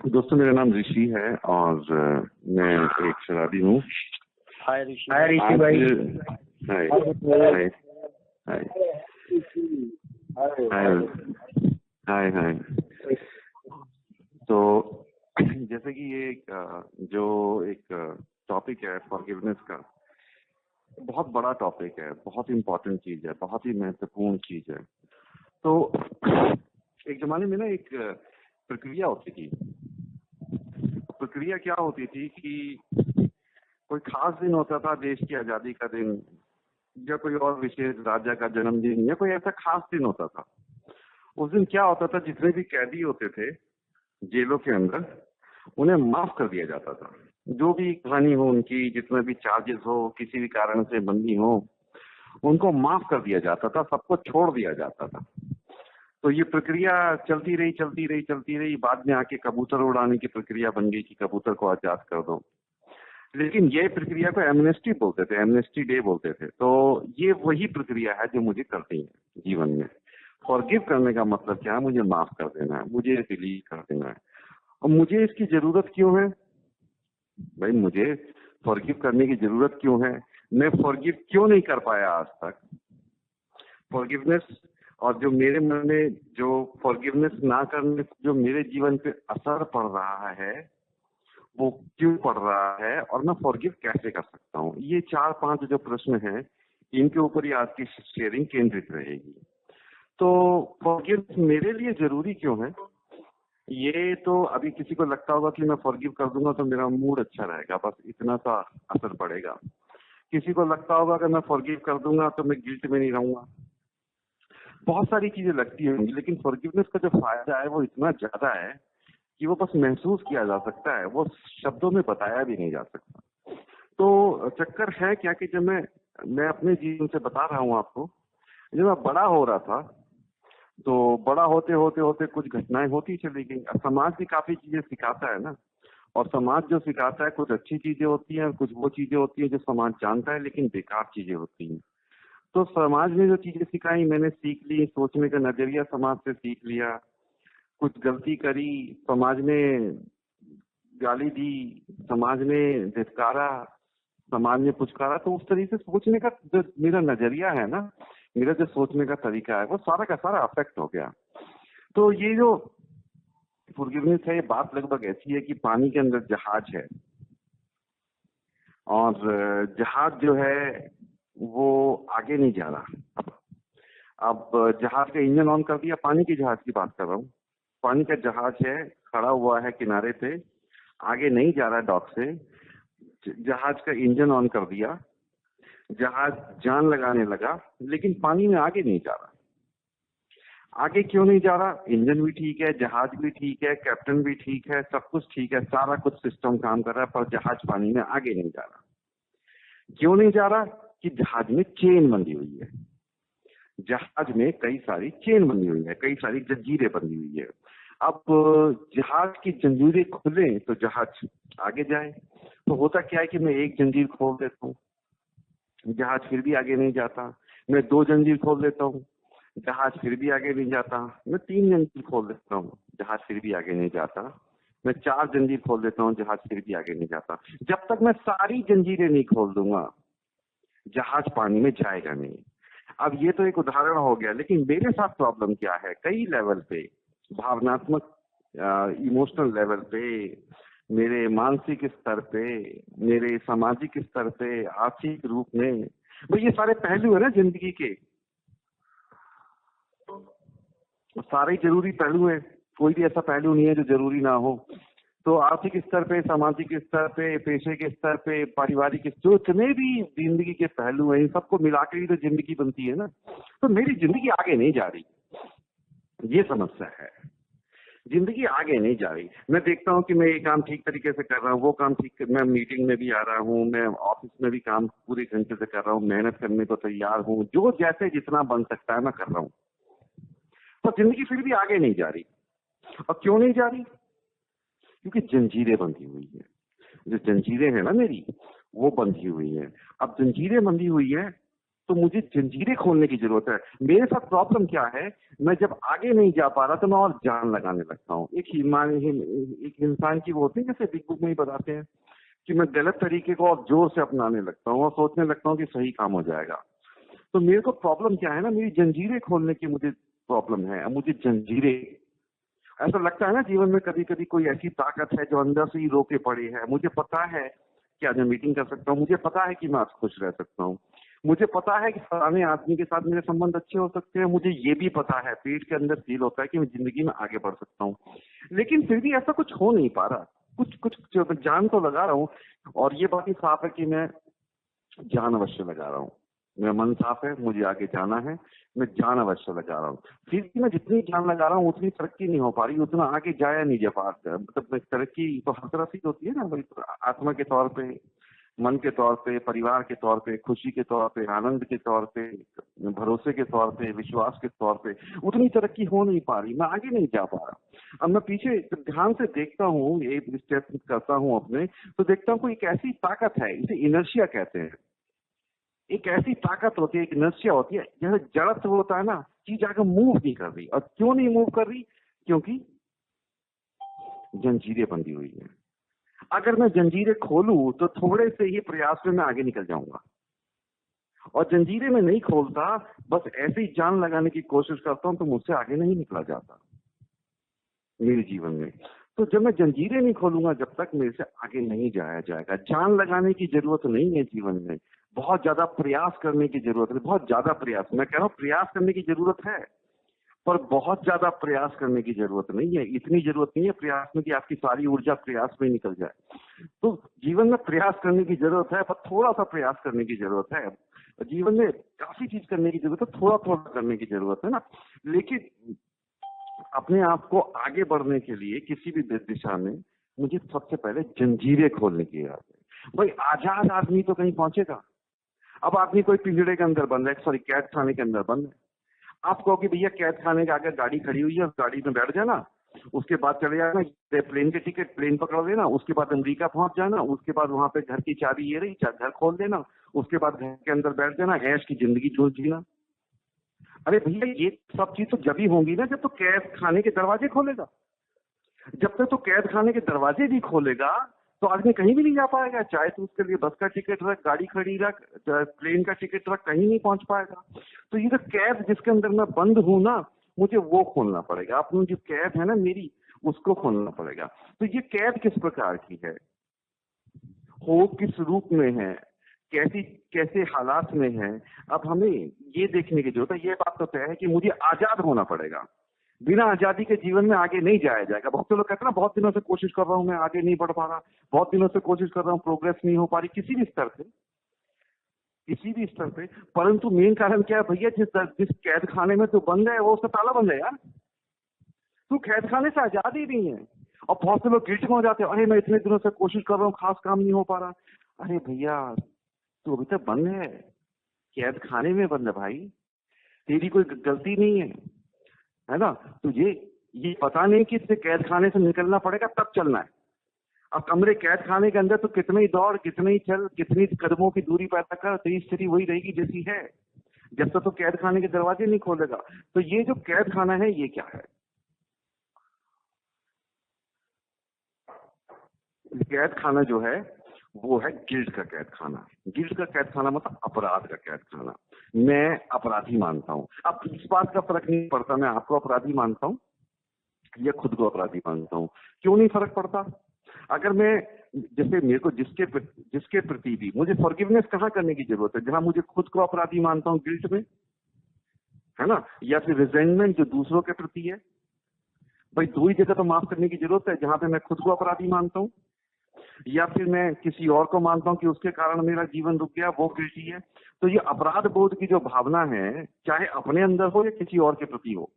दोस्तों, मेरा नाम ऋषि है और मैं एक शराबी हूँ। हाय ऋषि। हाय ऋषि भाई। हाय हाय हाय हाय हाय। तो जैसे कि ये एक टॉपिक है फॉरगिवनेस का, बहुत बड़ा टॉपिक है, बहुत इम्पोर्टेंट चीज है, बहुत ही महत्वपूर्ण चीज है। तो एक जमाने में ना एक प्रक्रिया होती थी। प्रक्रिया क्या होती थी कि कोई खास दिन होता था, देश की आजादी का दिन या कोई और विशेष राजा का जन्मदिन या कोई ऐसा खास दिन होता था। उस दिन क्या होता था, जितने भी कैदी होते थे जेलों के अंदर, उन्हें माफ कर दिया जाता था। जो भी कहानी हो उनकी, जितने भी चार्जेस हो, किसी भी कारण से बंदी हो, उनको माफ कर दिया जाता था, सबको छोड़ दिया जाता था। तो ये प्रक्रिया चलती रही। बाद में आके कबूतर उड़ाने की प्रक्रिया बन गई कि कबूतर को आजाद कर दो। लेकिन ये प्रक्रिया को एमनेस्टी बोलते थे, एमनेस्टी डे बोलते थे। तो ये वही प्रक्रिया है जो मुझे करनी है जीवन में। फॉरगिव करने का मतलब क्या है? मुझे माफ कर देना है, मुझे डिलीट कर देना है। और मुझे इसकी जरूरत क्यों है भाई? मुझे फॉरगिव करने की जरूरत क्यों है? मैं फॉरगिव क्यों नहीं कर पाया आज तक? फॉरगिवनेस और जो मेरे मन में जो फॉरगिवनेस ना करने से जो मेरे जीवन पे असर पड़ रहा है, वो क्यों पड़ रहा है और मैं फॉरगिव कैसे कर सकता हूँ? ये 4-5 जो प्रश्न हैं, इनके ऊपर ही आज की शेयरिंग केंद्रित रहेगी। तो फॉरगिव मेरे लिए जरूरी क्यों है? ये तो अभी किसी को लगता होगा कि मैं फॉरगिव कर दूंगा तो मेरा मूड अच्छा रहेगा, बस इतना सा असर पड़ेगा। किसी को लगता होगा कि मैं फॉरगिव कर दूंगा तो मैं गिल्ट में नहीं रहूंगा। बहुत सारी चीजें लगती होंगी, लेकिन फॉरगिवनेस का जो फायदा है वो इतना ज्यादा है कि वो बस महसूस किया जा सकता है, वो शब्दों में बताया भी नहीं जा सकता। तो चक्कर है क्या कि जब मैं अपने जीवन से बता रहा हूँ आपको, जब मैं बड़ा हो रहा था तो बड़ा होते होते होते कुछ घटनाएं होती चली गई। अब समाज भी काफी चीजें सिखाता है ना, और समाज जो सिखाता है कुछ अच्छी चीजें होती हैं और कुछ वो चीजें होती है जो समाज जानता है लेकिन बेकार चीजें होती हैं। तो समाज ने जो चीजें सिखाई मैंने सीख ली, सोचने का नजरिया समाज से सीख लिया। कुछ गलती करी, समाज ने गाली दी, समाज ने धिक्कारा, समाज ने पुचकारा, तो उस तरीके से सोचने का जो मेरा नजरिया है ना, मेरा जो सोचने का तरीका है, वो सारा का सारा अफेक्ट हो गया। तो ये जो फॉरगिवनेस है, ये बात लगभग ऐसी है कि पानी के अंदर जहाज है और जहाज जो है वो आगे नहीं जा रहा। अब जहाज का इंजन ऑन कर दिया, पानी के जहाज की बात कर रहा हूँ। पानी का जहाज है, खड़ा हुआ है किनारे पे, आगे नहीं जा रहा डॉक से। जहाज का इंजन ऑन कर दिया, जहाज जान लगाने लगा, लेकिन पानी में आगे नहीं जा रहा। आगे क्यों नहीं जा रहा? इंजन भी ठीक है, जहाज भी ठीक है, कैप्टन भी ठीक है, सब कुछ ठीक है, सारा कुछ सिस्टम काम कर रहा है, पर जहाज पानी में आगे नहीं जा रहा। क्यों नहीं जा रहा? कि जहाज में चेन बंधी हुई है। जहाज में कई सारी चेन बनी हुई है, कई सारी जंजीरें बनी हुई है। अब जहाज की जंजीरें खुले तो जहाज आगे जाए। तो होता क्या है कि मैं एक जंजीर खोल देता हूँ, जहाज फिर भी आगे नहीं जाता। मैं 2 जंजीर खोल देता हूँ, जहाज फिर भी आगे नहीं जाता। मैं 3 जंजीर खोल देता हूँ, जहाज फिर भी आगे नहीं जाता। मैं 4 जंजीर खोल देता हूँ, जहाज फिर भी आगे नहीं जाता। जब तक मैं सारी जंजीरें नहीं खोल दूंगा, जहाज पानी में जाएगा नहीं। अब ये तो एक उदाहरण हो गया, लेकिन मेरे साथ प्रॉब्लम क्या है? कई लेवल पे, भावनात्मक इमोशनल लेवल पे, मेरे मानसिक स्तर पे, मेरे सामाजिक स्तर पे, आर्थिक रूप में, भाई ये सारे पहलू है ना जिंदगी के, सारे जरूरी पहलू है। कोई भी ऐसा पहलू नहीं है जो जरूरी ना हो। तो आर्थिक स्तर पे, सामाजिक स्तर पे, पेशे के स्तर पे, पारिवारिक, जो जितने भी जिंदगी के पहलू हैं, इन सबको मिलाकर ही तो जिंदगी बनती है ना। तो मेरी जिंदगी आगे नहीं जा रही, ये समस्या है। जिंदगी आगे नहीं जा रही। मैं देखता हूँ कि मैं ये काम ठीक तरीके से कर रहा हूँ, वो काम ठीक, मैं मीटिंग में भी आ रहा हूँ, मैं ऑफिस में भी काम पूरे घंटे से कर रहा हूँ, मेहनत करने को तैयार हूँ, जो जैसे जितना बन सकता है मैं कर रहा हूँ, तो जिंदगी फिर भी आगे नहीं जा रही। और क्यों नहीं जा रही? क्योंकि जंजीरें बंधी हुई है। जो जंजीरें हैं ना मेरी, वो बंधी हुई है। अब जंजीरें बंधी हुई है तो मुझे जंजीरें खोलने की जरूरत है। मेरे साथ प्रॉब्लम क्या है, मैं जब आगे नहीं जा पा रहा तो मैं और जान लगाने लगता हूँ। एक इंसान की वो होती है, जैसे बिग बुक में ही बताते हैं कि मैं गलत तरीके को और जोर से अपनाने लगता हूँ और सोचने लगता हूँ कि सही काम हो जाएगा। तो मेरे को प्रॉब्लम क्या है ना, मेरी जंजीरें खोलने की मुझे प्रॉब्लम है। मुझे जंजीरें, ऐसा लगता है ना जीवन में कभी कभी कोई ऐसी ताकत है जो अंदर से ही रोके पड़ी है। मुझे पता है कि आज मैं मीटिंग कर सकता हूँ, मुझे पता है कि मैं आज खुश रह सकता हूँ, मुझे पता है कि फलाने आदमी के साथ मेरे संबंध अच्छे हो सकते हैं, मुझे ये भी पता है, पेट के अंदर फील होता है कि मैं जिंदगी में आगे बढ़ सकता हूँ। लेकिन फिर भी ऐसा कुछ हो नहीं पा रहा। कुछ कुछ जो मैं जान तो लगा रहा हूँ, और ये बात ही साफ है कि मैं जान अवश्य लगा रहा हूँ। मेरा मन साफ है, मुझे आगे जाना है, मैं जान अवश्य लगा रहा हूँ। फिर भी मैं जितनी जान लगा रहा हूँ उतनी तरक्की नहीं हो पा रही, उतना आगे जाया नहीं जा पा रहा। मतलब तरक्की तो हर तरफ ही होती है ना भाई, आत्मा के तौर पे, मन के तौर पे, परिवार के तौर पे, खुशी के तौर पे, आनंद के तौर पे, भरोसे के तौर पे, विश्वास के तौर पे उतनी तरक्की हो नहीं पा रही, मैं आगे नहीं जा पा रहा। अब मैं पीछे ध्यान से देखता हूँ, ये स्टेप करता हूँ अपने, तो देखता हूँ कोई एक ऐसी ताकत है, इसे इनर्शिया कहते हैं। एक ऐसी ताकत होती है, एक इनर्शिया होती है, जैसे जड़त्व होता है ना, चीज आगे मूव नहीं कर रही। और क्यों नहीं मूव कर रही? क्योंकि जंजीरें बंधी हुई है। अगर मैं जंजीरें खोलूं तो थोड़े से ही प्रयास में मैं आगे निकल जाऊंगा, और जंजीरें मैं नहीं खोलता, बस ऐसे ही जान लगाने की कोशिश करता हूं तो मुझसे आगे नहीं निकला जाता मेरे जीवन में। तो जब मैं जंजीरें नहीं खोलूंगा, जब तक मेरे से आगे नहीं जाया जाएगा। जान लगाने की जरूरत नहीं है जीवन में, बहुत ज्यादा प्रयास करने की जरूरत है, बहुत ज्यादा प्रयास। मैं कह रहा हूँ प्रयास करने की जरूरत है, पर बहुत ज्यादा प्रयास करने की जरूरत नहीं है। इतनी जरूरत नहीं है प्रयास में कि आपकी सारी ऊर्जा प्रयास में निकल जाए। तो जीवन में प्रयास करने की जरूरत है, पर थोड़ा सा प्रयास करने की जरूरत है। जीवन में काफी चीज करने की जरूरत है, थोड़ा थोड़ा करने की जरूरत है ना। लेकिन अपने आप को आगे बढ़ने के लिए किसी भी दिशा में मुझे सबसे पहले जंजीरें खोलने की जरूरत है। भाई आजाद आदमी तो कहीं पहुंचेगा। अब आदमी कोई पिंजड़े के अंदर बंद है, सॉरी कैद खाने के अंदर बंद है। आप कहो कि भैया कैद खाने के आगे गाड़ी खड़ी हुई है, गाड़ी में बैठ जाना, उसके बाद चले जाना, प्लेन के टिकट, प्लेन पकड़ लेना, उसके बाद अमेरिका पहुंच जाना, उसके बाद वहां पे घर की चाबी ये रही, घर खोल देना, उसके बाद घर के अंदर बैठ जाना, ऐश की जिंदगी जीना। अरे भैया ये सब चीज तो जब ही होंगी ना जब तो कैद खाने के दरवाजे खोलेगा। जब तक तो कैद खाने के दरवाजे भी खोलेगा तो आदमी कहीं भी नहीं जा पाएगा। चाहे तो उसके लिए बस का टिकट रख, गाड़ी खड़ी रख, प्लेन का टिकट रख, कहीं नहीं पहुंच पाएगा। तो ये तो कैद जिसके अंदर मैं बंद हूं ना, मुझे वो खोलना पड़ेगा। अपनी जो कैद है ना मेरी, उसको खोलना पड़ेगा। तो ये कैद किस प्रकार की है, हो किस रूप में है, कैसी कैसे हालात में है, अब हमें ये देखने की जरूरत है। ये बात तो तय है कि मुझे आजाद होना पड़ेगा। बिना आजादी के जीवन में आगे नहीं जाया जाएगा। बहुत से लोग कहते हैं ना, बहुत दिनों से कोशिश कर रहा हूं, मैं आगे नहीं बढ़ पा रहा, बहुत दिनों से कोशिश कर रहा हूं, प्रोग्रेस नहीं हो पा रही, किसी भी स्तर पे, किसी भी स्तर पे। परंतु मेन कारण क्या है भैया, जिस कैद खाने में तो बंद है वो उसका ताला बंद है यार। तू कैद खाने से आजाद ही नहीं है। और बहुत से लोग गिल्ट में हो जाते हैं, अरे मैं इतने दिनों से कोशिश कर रहा हूँ, खास काम नहीं हो पा रहा। अरे भैया तू अभी तक बंद है, कैद खाने में बंद है भाई, तेरी कोई गलती नहीं है ना। तुझे ये पता नहीं कि इसे कैद खाने से निकलना पड़ेगा, तब चलना है। अब कमरे कैद खाने के अंदर तो कितने ही दौड़, कितने ही चल, कितनी कदमों की दूरी पैदा कर, तेरी स्थिति वही रहेगी जैसी है, जब तक तो कैद खाने के दरवाजे नहीं खोलेगा। तो ये जो कैद खाना है ये क्या है? कैद खाना जो है वो है गिल्ट का कैद खाना। गिल्ट का कैद खाना मतलब अपराध का कैद खाना। मैं अपराधी मानता हूं। अब इस बात का फर्क नहीं पड़ता मैं आपको अपराधी मानता हूं या खुद को अपराधी मानता हूं। क्यों नहीं फर्क पड़ता? अगर मैं, जैसे मेरे को जिसके प्रति भी मुझे फॉरगिवनेस कहाँ करने की जरूरत है? जहां मुझे खुद को अपराधी मानता हूं गिल्ट में, है ना, या फिर रिजेंटमेंट जो दूसरों के प्रति है। भाई दो ही जगह तो माफ करने की जरूरत है, जहां पे मैं खुद को अपराधी मानता हूं या फिर मैं किसी और को मानता हूं कि उसके कारण मेरा जीवन रुक गया, वो गिल्टी है। तो ये अपराध बोध की जो भावना है, चाहे अपने अंदर हो या किसी और के प्रति हो,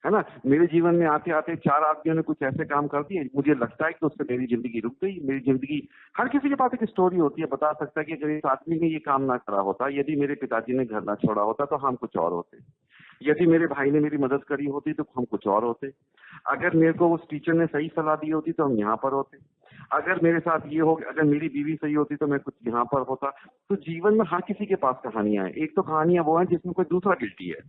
है ना। मेरे जीवन में आते आते 4 आदमियों ने कुछ ऐसे काम कर दिए, मुझे लगता है कि उससे मेरी जिंदगी रुक गई। मेरी जिंदगी, हर किसी के पास एक स्टोरी होती है, बता सकता है कि अगर इस आदमी ने ये काम ना करा होता, यदि मेरे पिताजी ने घर ना छोड़ा होता तो हम कुछ और होते, यदि मेरे भाई ने मेरी मदद करी होती तो हम कुछ और होते, अगर मेरे को उस टीचर ने सही सलाह दी होती तो हम यहाँ पर होते, अगर मेरे साथ ये हो, अगर मेरी बीवी सही होती तो मैं कुछ यहाँ पर होता। तो जीवन में हर किसी के पास कहानियां हैं। एक तो कहानियां वो हैं जिसमें कोई दूसरा गिल्टी है,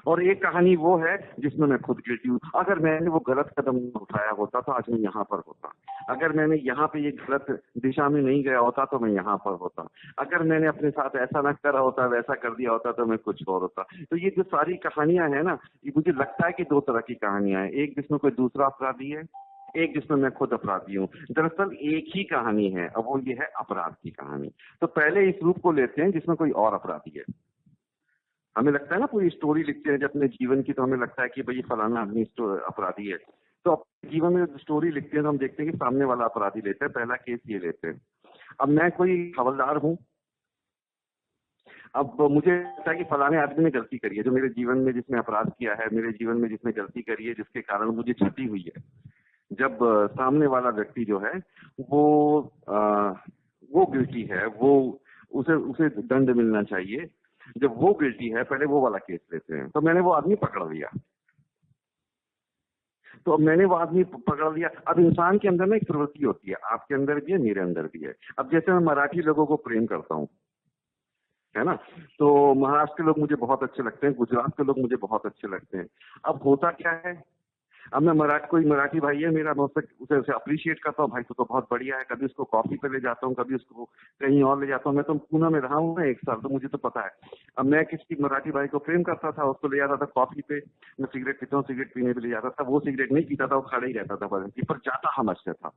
और एक कहानी वो है जिसमें मैं खुद गिल्टी हूँ। अगर मैंने वो गलत कदम उठाया होता तो आज मैं यहाँ पर होता। अगर मैंने यहाँ पे ये गलत दिशा में नहीं गया होता तो मैं यहाँ पर होता। अगर मैंने अपने साथ ऐसा ना करा होता, वैसा कर दिया होता तो मैं कुछ और होता। तो ये जो सारी कहानियां हैं ना, ये मुझे लगता है कि दो तरह की कहानियां हैं। एक जिसमें कोई दूसरा अपराधी है, एक जिसमें मैं खुद अपराधी हूँ। दरअसल एक ही कहानी है, अब वो ये है अपराध की कहानी। तो पहले इस रूप को लेते हैं जिसमें कोई और अपराधी है। हमें लगता है ना, पूरी स्टोरी लिखते हैं जब अपने जीवन की, तो हमें लगता है कि भाई फलाना आदमी अपराधी है। तो अपने जीवन में स्टोरी लिखते हैं तो हम देखते हैं कि सामने वाला अपराधी लेते हैं। पहला केस ये लेते हैं, अब मैं कोई हवलदार हूँ। अब मुझे लगता है कि फलाने आदमी ने गलती करी है, जो मेरे जीवन में जिसने अपराध किया है, मेरे जीवन में जिसने गलती करी है, जिसके कारण मुझे क्षति हुई है। जब सामने वाला व्यक्ति जो है वो गिल्टी है, वो उसे उसे दंड मिलना चाहिए। जब वो गिल्टी है, पहले वो वाला केस लेते हैं। तो मैंने वो आदमी पकड़ लिया, तो अब मैंने वो आदमी पकड़ लिया। अब इंसान के अंदर ना एक प्रवृत्ति होती है, आपके अंदर भी है, मेरे अंदर भी है। अब जैसे मैं मराठी लोगों को प्रेम करता हूँ, है ना, तो महाराष्ट्र के लोग मुझे बहुत अच्छे लगते हैं, गुजरात के लोग मुझे बहुत अच्छे लगते हैं। अब होता क्या है, अब मैं कोई मराठी भाई है मेरा, मैं उसे अप्रिशिएट करता हूँ, भाई तो बहुत बढ़िया है। कभी उसको कॉफी पे ले जाता हूँ, कभी उसको कहीं और ले जाता हूँ। मैं तो पूना में रहा हूँ ना 1 साल, तो मुझे तो पता है। अब मैं किसी मराठी भाई को प्रेम करता था, उसको ले जाता था कॉफी पे। मैं सिगरेट पीता हूँ, सिगरेट पीने पे ले जाता था। वो सिगरेट नहीं पीता था, वो खड़ा ही रहता था बदन पर, जाता हमसे था।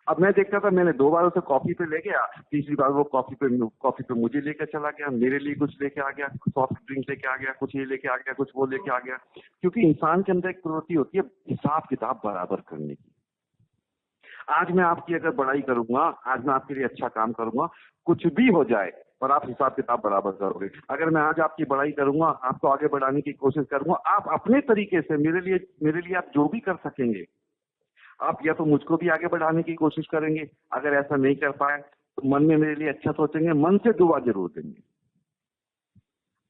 अब मैं देखता था, मैंने 2 बार उसे कॉफी पे ले गया, तीसरी बार वो कॉफी पे मुझे लेकर चला गया, मेरे लिए कुछ लेके आ गया, सॉफ्ट ड्रिंक लेके आ गया, कुछ ये लेके आ गया, कुछ वो लेके आ गया। क्योंकि इंसान के अंदर एक प्रवृत्ति होती है हिसाब किताब बराबर करने की। आज मैं आपकी अगर बड़ाई करूंगा, आज मैं आपके लिए अच्छा काम करूंगा, कुछ भी हो जाए, पर आप हिसाब किताब बराबर करोगे। अगर मैं आज आपकी बड़ाई करूंगा, आपको आगे बढ़ाने की कोशिश करूंगा, आप अपने तरीके से मेरे लिए आप जो भी कर सकेंगे, आप या तो मुझको भी आगे बढ़ाने की कोशिश करेंगे। अगर ऐसा नहीं कर पाए तो मन में मेरे लिए अच्छा सोचेंगे, मन से दुआ जरूर देंगे।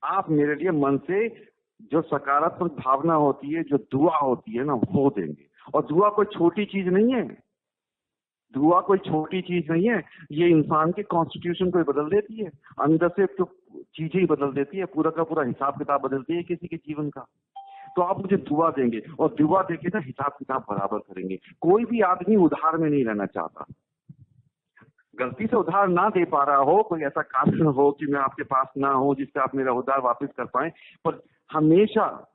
आप मेरे लिए मन से जो सकारात्मक भावना होती है, जो दुआ होती है ना, वो देंगे। और दुआ कोई छोटी चीज नहीं है, दुआ कोई छोटी चीज नहीं है। ये इंसान के कॉन्स्टिट्यूशन को बदल देती है, अंदर से तो चीजें ही बदल देती है, पूरा का पूरा हिसाब किताब बदलती है किसी के जीवन का। तो आप मुझे दुआ देंगे, और दुआ देके ना हिसाब किताब बराबर करेंगे। कोई भी आदमी उधार में नहीं रहना चाहता। गलती से उधार ना दे पा रहा हो, कोई ऐसा कारण हो कि मैं आपके पास ना हो जिससे आप मेरा उधार वापस कर पाए, पर हमेशा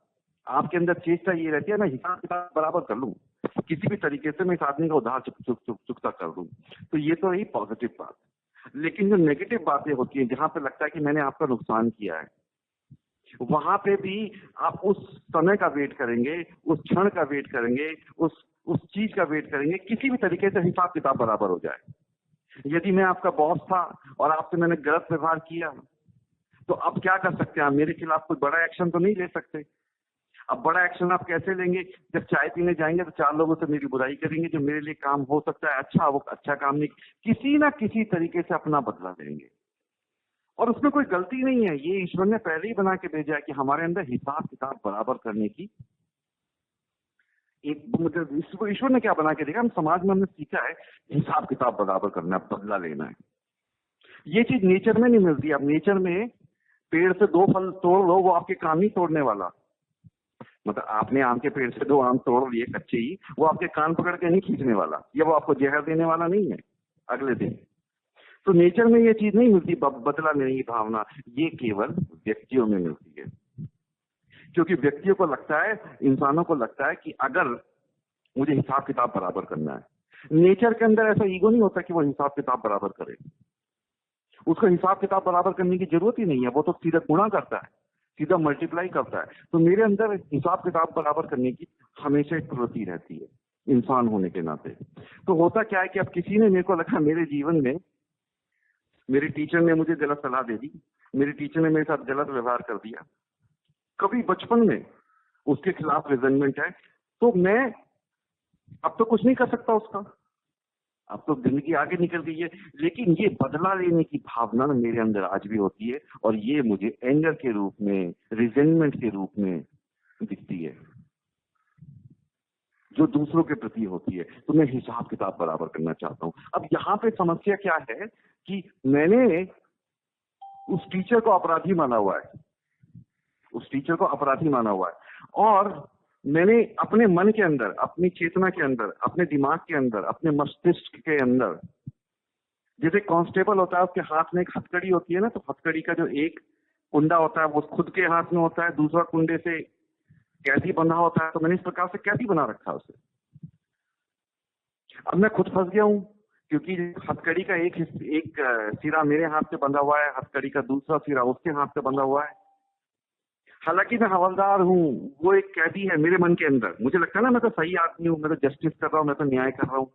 आपके अंदर चेष्टा ये रहती है, मैं हिसाब किताब बराबर कर लूं, किसी भी तरीके से मैं इस आदमी का उधार चुकता कर दूं। तो ये तो रही पॉजिटिव बात। लेकिन जो नेगेटिव बातें होती है, जहां पे लगता है कि मैंने आपका नुकसान किया है, वहां पे भी आप उस समय का वेट करेंगे, उस क्षण का वेट करेंगे, उस चीज का वेट करेंगे, किसी भी तरीके से हिसाब किताब बराबर हो जाए। यदि मैं आपका बॉस था और आपसे मैंने गलत व्यवहार किया, तो अब क्या कर सकते हैं? आप मेरे खिलाफ कोई बड़ा एक्शन तो नहीं ले सकते। अब बड़ा एक्शन आप कैसे लेंगे? जब चाय पीने जाएंगे तो 4 लोगों से मेरी बुराई करेंगे, जो मेरे लिए काम हो सकता है अच्छा, वो अच्छा काम नहीं, किसी ना किसी तरीके से अपना बदला लेंगे। और उसमें कोई गलती नहीं है, ये ईश्वर ने पहले ही बना के भेजा है कि हमारे अंदर हिसाब किताब बराबर करने की एक, मतलब ईश्वर ने क्या बना के देखा, हम समाज में हमने सीखा है हिसाब किताब बराबर करना है, बदला लेना है। ये चीज नेचर में नहीं मिलती। अब नेचर में पेड़ से 2 फल तोड़ लो, वो आपके कान नहीं तोड़ने वाला। मतलब आपने आम के पेड़ से 2 आम तोड़ लिए कच्चे ही, वो आपके कान पकड़ के नहीं खींचने वाला, या वो आपको जहर देने वाला नहीं है अगले दिन। तो नेचर में ये चीज नहीं मिलती, बदला लेने की भावना, ये केवल व्यक्तियों में मिलती है। क्योंकि व्यक्तियों को लगता है, इंसानों को लगता है कि अगर मुझे हिसाब किताब बराबर करना है, नेचर के अंदर ऐसा ईगो नहीं होता कि वो हिसाब किताब बराबर करे। उसको हिसाब किताब बराबर करने की जरूरत ही नहीं है, वो तो सीधा गुणा करता है, सीधा मल्टीप्लाई करता है। तो मेरे अंदर हिसाब किताब बराबर करने की हमेशा एक प्रवृत्ति रहती है, इंसान होने के नाते। तो होता क्या है कि अब किसी ने, मेरे को लगा मेरे जीवन में, मेरे टीचर ने मुझे गलत सलाह दे दी, मेरे टीचर ने मेरे साथ गलत व्यवहार कर दिया, कभी बचपन में उसके खिलाफ रिजेंटमेंट है, तो मैं अब तो कुछ नहीं कर सकता उसका, अब तो जिंदगी आगे निकल गई है। लेकिन ये बदला लेने की भावना मेरे अंदर आज भी होती है, और ये मुझे एंगर के रूप में, रिजेंटमेंट के रूप में दिखती है। जो दूसरों के प्रति होती है, तो मैं हिसाब किताब बराबर करना चाहता हूँ। अब यहाँ पे समस्या क्या है कि मैंने उस टीचर को अपराधी माना हुआ है, उस टीचर को अपराधी माना हुआ है, और मैंने अपने मन के अंदर, अपनी चेतना के अंदर, अपने दिमाग के अंदर, अपने मस्तिष्क के अंदर, जैसे कांस्टेबल होता है उसके हाथ में एक हथकड़ी होती है ना, तो हथकड़ी का जो एक कुंडा होता है वो खुद के हाथ में होता है, दूसरा कुंडे से कैदी बंधा होता है, तो मैंने इस प्रकार से कैदी बना रखा है उसे। अब मैं खुद फंस गया हूं, क्योंकि हथकड़ी का एक सिरा मेरे हाथ से बंधा हुआ है, हथकड़ी का दूसरा सिरा उसके हाथ से बंधा हुआ है। हालांकि मैं हवलदार हूँ, वो एक कैदी है मेरे मन के अंदर। मुझे लगता है ना मैं तो सही आदमी हूँ, मैं तो जस्टिस कर रहा हूँ, मैं तो न्याय कर रहा हूँ,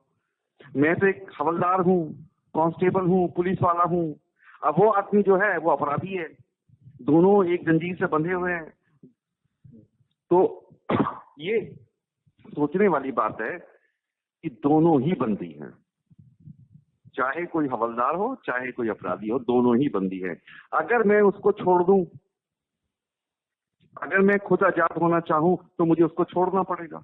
मैं तो एक हवलदार हूँ, कांस्टेबल हूँ, पुलिस वाला हूँ। अब वो आदमी जो है वो अपराधी है, दोनों एक जंजीर से बंधे हुए हैं। तो ये सोचने वाली बात है कि दोनों ही बंदी हैं, चाहे कोई हवलदार हो चाहे कोई अपराधी हो, दोनों ही बंदी है। अगर मैं उसको छोड़ दूं, अगर मैं खुद आजाद होना चाहूं तो मुझे उसको छोड़ना पड़ेगा,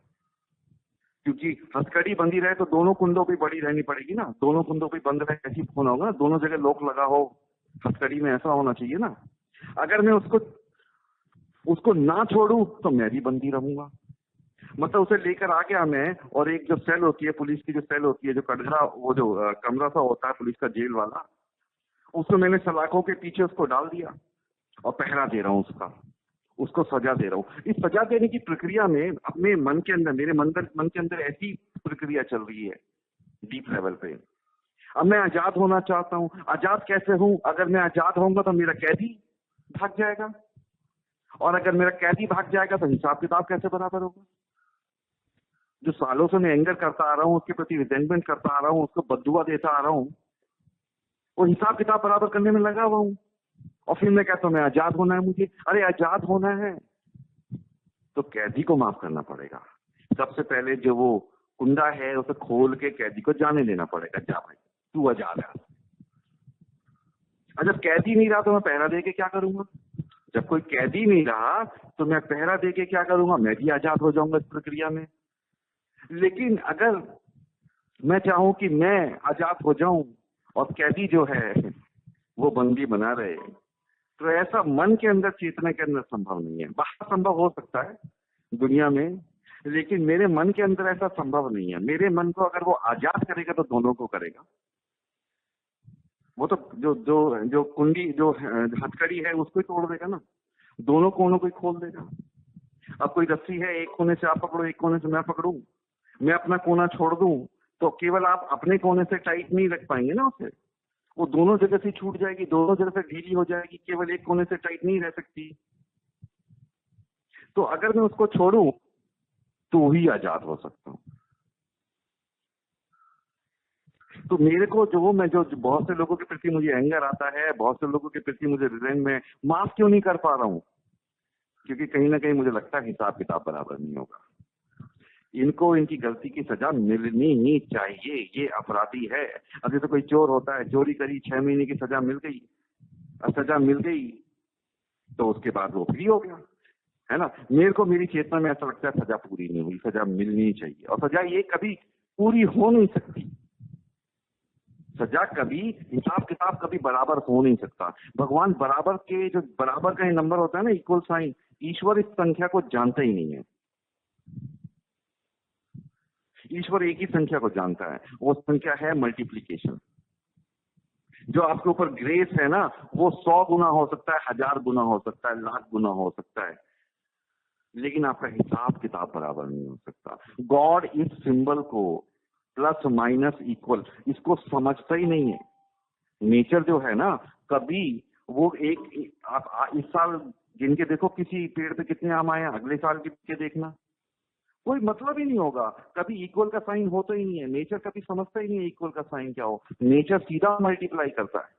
क्योंकि हथकड़ी बंदी रहे तो दोनों कुंडों पे बड़ी रहनी पड़ेगी ना, दोनों कुंडों पे बंद रहे ऐसी होना होगा, दोनों जगह लॉक लगा हो हथकड़ी में, ऐसा होना चाहिए ना। अगर मैं उसको ना छोड़ूं तो मैं भी बंदी रहूंगा। मतलब उसे लेकर आ गया मैं, और एक जो सेल होती है, पुलिस की जो सेल होती है, जो कटघरा, वो जो कमरा सा होता है पुलिस का, जेल वाला, उसमें मैंने सलाखों के पीछे उसको डाल दिया और पहरा दे रहा हूँ उसको सजा दे रहा हूँ। इस सजा देने की प्रक्रिया में अपने मन के अंदर, मेरे मन के अंदर ऐसी प्रक्रिया चल रही है डीप लेवल पे। अब मैं आजाद होना चाहता हूँ। आजाद कैसे हूं? अगर मैं आजाद होऊंगा तो मेरा कैदी भाग जाएगा, और अगर मेरा कैदी भाग जाएगा तो हिसाब किताब कैसे बराबर होगा? जो सालों से मैं एंगर करता आ रहा हूँ, उसके प्रति रिजेंटमेंट करता आ रहा हूँ, उसको बद्दुआ देता आ रहा हूँ, वो हिसाब किताब बराबर करने में लगा हुआ हूँ। और फिर मैं कहता हूँ मैं आजाद होना है मुझे। अरे आजाद होना है तो कैदी को माफ करना पड़ेगा। सबसे पहले जो वो कुंडा है उसे खोल के कैदी को जाने देना पड़ेगा, जा भाई तू आजाद है। जब कैदी नहीं रहा तो मैं पहरा दे के क्या करूंगा? जब कोई कैदी नहीं रहा तो मैं पहरा दे के क्या करूंगा? मैं भी आजाद हो जाऊंगा इस प्रक्रिया में। लेकिन अगर मैं चाहूं कि मैं आजाद हो जाऊं और कैदी जो है वो बंदी बना रहे, तो ऐसा मन के अंदर, चेतना के अंदर संभव नहीं है। बाहर संभव हो सकता है दुनिया में, लेकिन मेरे मन के अंदर ऐसा संभव नहीं है। मेरे मन को अगर वो आजाद करेगा तो दोनों को करेगा। वो तो जो जो जो कुंडी, जो हथकड़ी है उसको ही तोड़ देगा ना, दोनों कोनों को ही खोल देगा। अब कोई रस्सी है, एक कोने से आप पकड़ो, एक कोने से मैं पकड़ूं, मैं अपना कोना छोड़ दूं तो केवल आप अपने कोने से टाइट नहीं रख पाएंगे ना उसे, वो दोनों जगह से छूट जाएगी, दोनों जगह से ढीली हो जाएगी, केवल एक कोने से टाइट नहीं रह सकती। तो अगर मैं उसको छोड़ूं तो ही आजाद हो सकता हूं। तो मेरे को जो बहुत से लोगों के प्रति मुझे एंगर आता है, बहुत से लोगों के प्रति मुझे रिजेंट में, माफ क्यों नहीं कर पा रहा हूं? क्योंकि कहीं ना कहीं मुझे लगता है हिसाब किताब बराबर नहीं होगा। इनको इनकी गलती की सजा मिलनी ही चाहिए, ये अपराधी है। अब जैसे कोई चोर होता है, चोरी करी, 6 महीने की सजा मिल गई, सजा मिल गई तो उसके बाद वो फ्री हो गया, है ना। मेरे को, मेरी चेतना में ऐसा लगता है सजा पूरी नहीं हुई, सजा मिलनी चाहिए, और सजा ये कभी पूरी हो नहीं सकती। सजा कभी, हिसाब किताब कभी बराबर हो नहीं सकता। भगवान बराबर के, जो बराबर का नंबर होता है ना, इक्वल साइन, ईश्वर इस संख्या को जानता ही नहीं है। ईश्वर एक ही संख्या को जानता है, वो संख्या है मल्टीप्लीकेशन। जो आपके ऊपर ग्रेस है ना, वो 100 गुना हो सकता है, 1000 गुना हो सकता है, लाख गुना हो सकता है, लेकिन आपका हिसाब किताब बराबर नहीं हो सकता। गॉड इस सिंबल को, प्लस माइनस इक्वल, इसको समझता ही नहीं है। नेचर जो है ना, कभी वो आप इस साल गिन के देखो किसी पेड़ पे कितने आम आए, अगले साल के देखना, कोई मतलब ही नहीं होगा। कभी इक्वल का साइन होता ही नहीं है। नेचर कभी समझता ही नहीं है इक्वल का साइन क्या हो, नेचर सीधा मल्टीप्लाई करता है।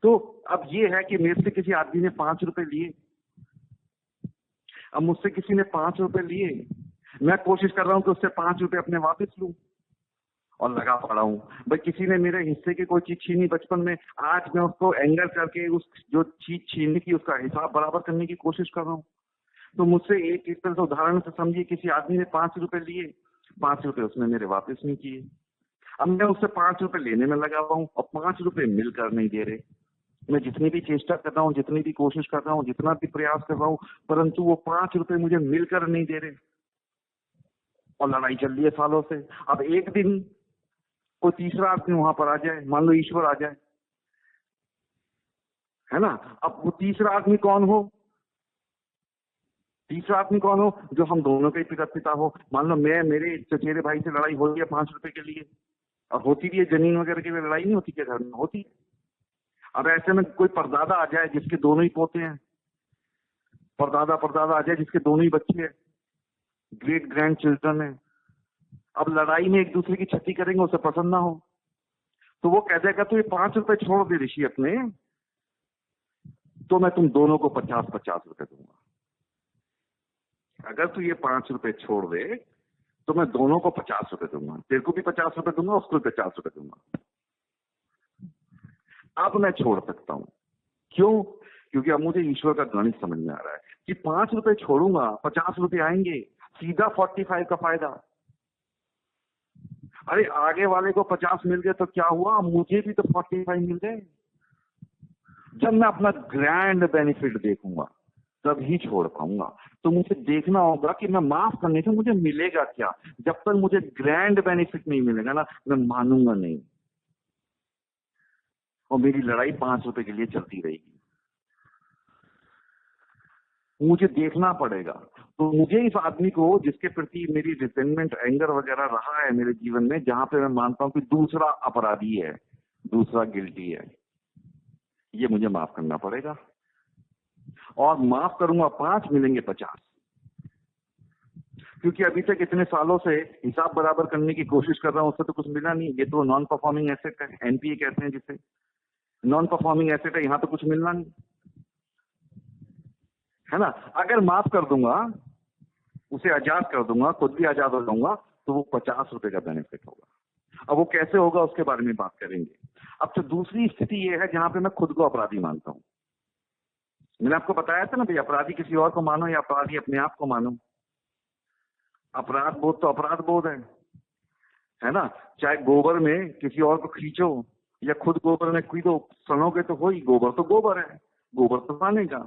तो अब ये है कि मेरे से किसी आदमी ने 5 रुपए लिए, अब मुझसे किसी ने 5 रुपए लिए, मैं कोशिश कर रहा हूं कि उससे 5 रुपए अपने वापस लूं, और लगा पड़ा हूं। भाई किसी ने मेरे हिस्से की कोई चीज छीनी बचपन में, आज मैं उसको एंगर करके उस जो चीज छीनने की उसका हिसाब बराबर करने की कोशिश कर रहा हूं। तो मुझसे एक तरह से उदाहरण से समझिए, किसी आदमी ने 5 रुपए लिए, 5 रुपए उसने मेरे वापस नहीं किए। अब मैं उससे 5 रुपए लेने में लगा हुआ हूँ और 5 रुपए मिलकर नहीं दे रहे। मैं जितनी भी चेष्टा कर रहा हूँ, जितनी भी कोशिश कर रहा हूँ, जितना भी प्रयास कर रहा हूँ, परंतु वो 5 रुपए मुझे मिलकर नहीं दे रहे और लड़ाई चल रही है सालों से। अब एक दिन कोई तीसरा आदमी वहां पर आ जाए, मान लो ईश्वर आ जाए, है ना। अब वो तीसरा आदमी कौन हो? तीसरा आदमी कौन हो? जो हम दोनों के पिता हो। मान लो मैं, मेरे चचेरे भाई से लड़ाई हो रही है 5 रुपए के लिए, और होती भी है, जमीन वगैरह की लड़ाई नहीं होती क्या घर में? होती है। अब ऐसे में कोई परदादा आ जाए जिसके दोनों ही पोते हैं, परदादा परदादा आ जाए जिसके दोनों ही बच्चे हैं, ग्रेट ग्रैंड चिल्ड्रन है। अब लड़ाई में एक दूसरे की क्षति करेंगे, उसे पसंद ना हो, तो वो कह देगा तो ये 5 रुपए छोड़ दे ऋषि अपने, तो मैं तुम दोनों को 50-50 रुपए दूंगा। अगर तू ये 5 रुपए छोड़ दे तो मैं दोनों को 50 रुपए दूंगा, तेरे को भी 50 रुपए दूंगा, उसको भी 50 रुपए दूंगा। अब मैं छोड़ सकता हूं। क्यों? क्योंकि अब मुझे ईश्वर का गणित समझ में आ रहा है कि 5 रुपए छोड़ूंगा, 50 रुपए आएंगे, सीधा 45 का फायदा। अरे आगे वाले को 50 मिल गए तो क्या हुआ, मुझे भी तो 45 मिल गए। जब मैं अपना ग्रैंड बेनिफिट देखूंगा तभी छोड़ पाऊंगा। तो मुझे देखना होगा कि मैं माफ करने से मुझे मिलेगा क्या। जब तक मुझे ग्रैंड बेनिफिट नहीं मिलेगा ना, मैं मानूंगा नहीं, और मेरी लड़ाई 5 रुपए के लिए चलती रहेगी। मुझे देखना पड़ेगा। तो मुझे इस आदमी को, जिसके प्रति मेरी रिसेंटमेंट, एंगर वगैरह रहा है मेरे जीवन में, जहां पे मैं मानता हूं कि दूसरा अपराधी है, दूसरा गिल्टी है, ये मुझे माफ करना पड़ेगा। और माफ करूंगा 5, मिलेंगे 50, क्योंकि अभी तक इतने सालों से हिसाब बराबर करने की कोशिश कर रहा हूं, उससे तो कुछ मिला नहीं। ये तो नॉन परफॉर्मिंग एसेट है, एनपीए कहते हैं जिसे, नॉन परफॉर्मिंग एसेट है, यहां तो कुछ मिलना नहीं, है ना। अगर माफ कर दूंगा, उसे आजाद कर दूंगा, खुद भी आजाद हो जाऊंगा, तो वो 50 रुपए का बेनिफिट होगा। अब वो कैसे होगा उसके बारे में बात करेंगे। अब तो दूसरी स्थिति ये है जहां पे मैं खुद को अपराधी मानता हूं। मैंने आपको बताया था ना भाई, अपराधी किसी और को मानो या अपराधी अपने आप को मानो। अपराध बोध तो अपराध बोध है ना। चाहे गोबर में किसी और को खींचो या खुद गोबर में कूदो, सड़ोगे तो हो ही। गोबर तो गोबर है, गोबर तो खाने का।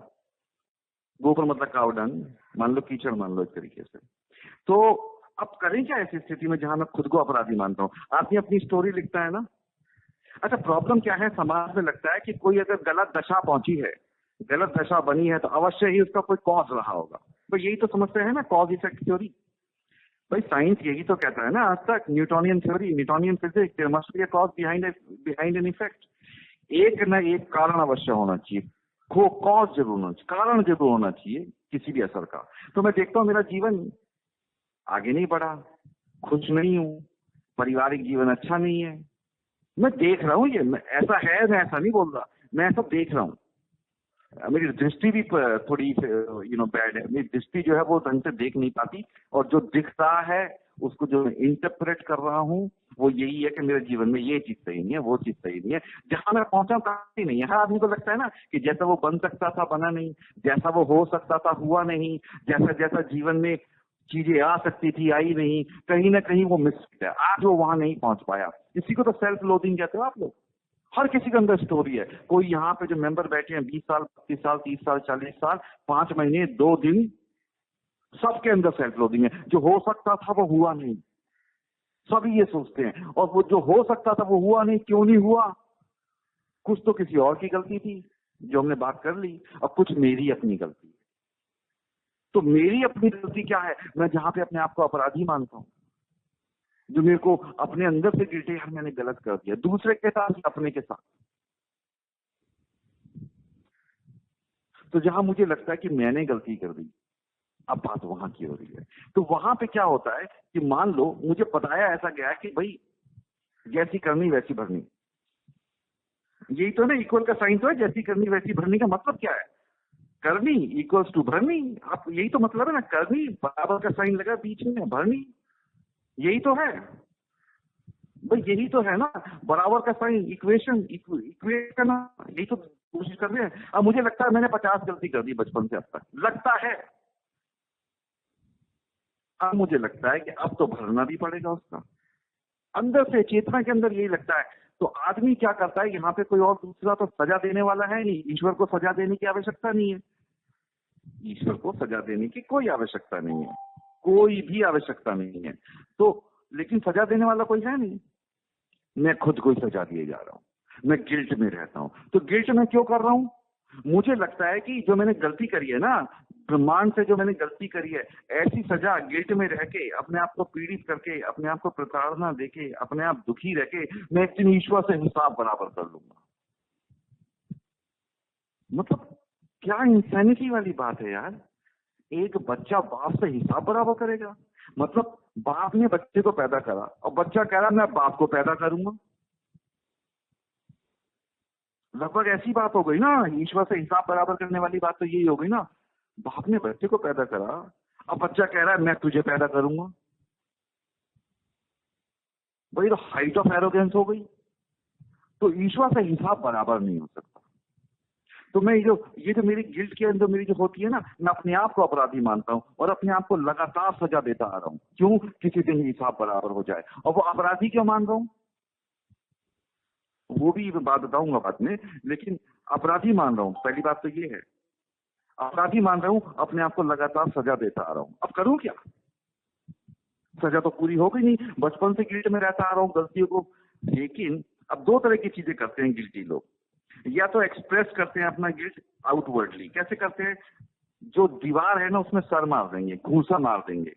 गोबर मतलब काव डंग, मान लो कीचड़ मान लो एक तरीके से। तो अब करें क्या ऐसी स्थिति में जहां मैं खुद को अपराधी मानता हूं। आदमी अपनी स्टोरी लिखता है ना। अच्छा, प्रॉब्लम क्या है, समाज में लगता है कि कोई अगर गलत दशा पहुंची है, गलत दशा बनी है, तो अवश्य ही उसका कोई कॉज रहा होगा। तो यही तो समझते हैं ना, कॉज इफेक्ट थ्योरी। भाई साइंस यही तो कहता है ना आज तक, Newtonian theory, Newtonian physics, there must be a cause behind an effect. एक न एक कारण अवश्य होना चाहिए, कॉज जरूर होना चाहिए, कारण जरूर होना चाहिए किसी भी असर का। तो मैं देखता हूँ मेरा जीवन आगे नहीं बढ़ा, खुश नहीं हूँ, पारिवारिक जीवन अच्छा नहीं है। मैं देख रहा हूँ, ये ऐसा है, मैं ऐसा नहीं बोल रहा, मैं ऐसा देख रहा हूँ। मेरी दृष्टि भी थोड़ी बैड है। मेरी दृष्टि जो है वो ढंग से देख नहीं पाती, और जो दिख रहा है उसको जो मैं इंटरप्रेट कर रहा हूँ वो यही है कि मेरे जीवन में ये चीज सही नहीं है, वो चीज सही नहीं है। जहां मैं पहुंचा काफी नहीं है। हर आदमी को लगता है ना कि जैसा वो बन सकता था बना नहीं, जैसा वो हो सकता था हुआ नहीं, जैसा जैसा जीवन में चीजें आ सकती थी आई नहीं, कहीं ना कहीं वो मिस किया, आज वो वहां नहीं पहुंच पाया। इसी को तो सेल्फ लोडिंग कहते हो आप लोग। हर किसी के अंदर स्टोरी है। कोई यहाँ पे जो मेंबर बैठे हैं 20 साल, 25 साल, 30 साल, 40 साल, 5 महीने, 2 दिन, सबके अंदर सेल्फ लोडिंग है। जो हो सकता था वो हुआ नहीं, सभी ये सोचते हैं। और वो जो हो सकता था वो हुआ नहीं, क्यों नहीं हुआ? कुछ तो किसी और की गलती थी जो हमने बात कर ली, और कुछ मेरी अपनी गलती। तो मेरी अपनी गलती क्या है? मैं जहां पे अपने आप को अपराधी मानता हूं, जो मेरे को अपने अंदर से गिल्टी, यार मैंने गलत कर दिया, दूसरे के साथ, अपने के साथ। तो जहां मुझे लगता है कि मैंने गलती कर दी, अब बात वहां की हो रही है। तो वहां पे क्या होता है कि मान लो मुझे बताया ऐसा गया कि भाई जैसी करनी वैसी भरनी। यही तो ना इक्वल का साइन तो है, जैसी करनी वैसी भरनी का मतलब क्या है? करनी इक्वल्स टू भरनी। आप यही तो मतलब है ना, करनी बराबर का साइन लगा बीच में, भरनी, यही तो है भाई, यही तो है ना, बराबर का साइन, इक्वेशन, इक्वेट करना, यही तो कोशिश कर रहे हैं। अब मुझे लगता है मैंने 50 गलती कर दी बचपन से अब तक, लगता है। अब मुझे लगता है कि अब तो भरना भी पड़ेगा उसका, अंदर से चेतना के अंदर यही लगता है। तो आदमी क्या करता है, यहाँ पे कोई और दूसरा तो सजा देने वाला है नहीं, ईश्वर को सजा देने की आवश्यकता नहीं है, ईश्वर को सजा देने की कोई आवश्यकता नहीं है, कोई भी आवश्यकता नहीं है। तो लेकिन सजा देने वाला कोई है नहीं, मैं खुद को ही सजा दिए जा रहा हूं, मैं गिल्ट में रहता हूं। तो गिल्ट में क्यों कर रहा हूं? मुझे लगता है कि जो मैंने गलती करी है ना, ब्रह्मांड से जो मैंने गलती करी है, ऐसी सजा गिल्ट में रह के, अपने आप को पीड़ित करके, अपने आप को प्रताड़ना देके, अपने आप दुखी रह के, मैं एक दिन ईश्वर से हिसाब बराबर कर लूंगा। मतलब क्या इंसैनिटी वाली बात है यार, एक बच्चा बाप से हिसाब बराबर करेगा? मतलब बाप ने बच्चे को पैदा करा और बच्चा कह रहा मैं बाप को पैदा करूंगा। लगभग ऐसी बात हो गई ना, ईश्वर से हिसाब बराबर करने वाली बात तो यही हो गई ना। बाप ने बच्चे को पैदा करा, अब बच्चा कह रहा है मैं तुझे पैदा करूंगा। भाई तो हाइट ऑफ एरोगेंस हो गई। तो ईश्वर से हिसाब बराबर नहीं हो सकता। तो मैं ये जो मेरी गिल्ट के अंदर मेरी जो होती है ना, मैं अपने आप को अपराधी मानता हूं और अपने आप को लगातार सजा देता आ रहा हूं। क्यों? किसी दिन हिसाब बराबर हो जाए। और वो अपराधी क्यों मान रहा हूं, वो भी बात बताऊंगा बाद में। लेकिन अपराधी मान रहा हूं, पहली बात तो ये है, अपराधी मान रहा हूं, अपने आप को लगातार सजा देता आ रहा हूं। अब करूं क्या? सजा तो पूरी हो गई नहीं, बचपन से गिल्ट में रहता आ रहा हूं गलतियों को। लेकिन अब दो तरह की चीजें करते हैं गिल्टी लोग, या तो एक्सप्रेस करते हैं अपना गिल्ट आउटवर्डली। कैसे करते हैं? जो दीवार है ना उसमें सर मार देंगे, घूसा मार देंगे,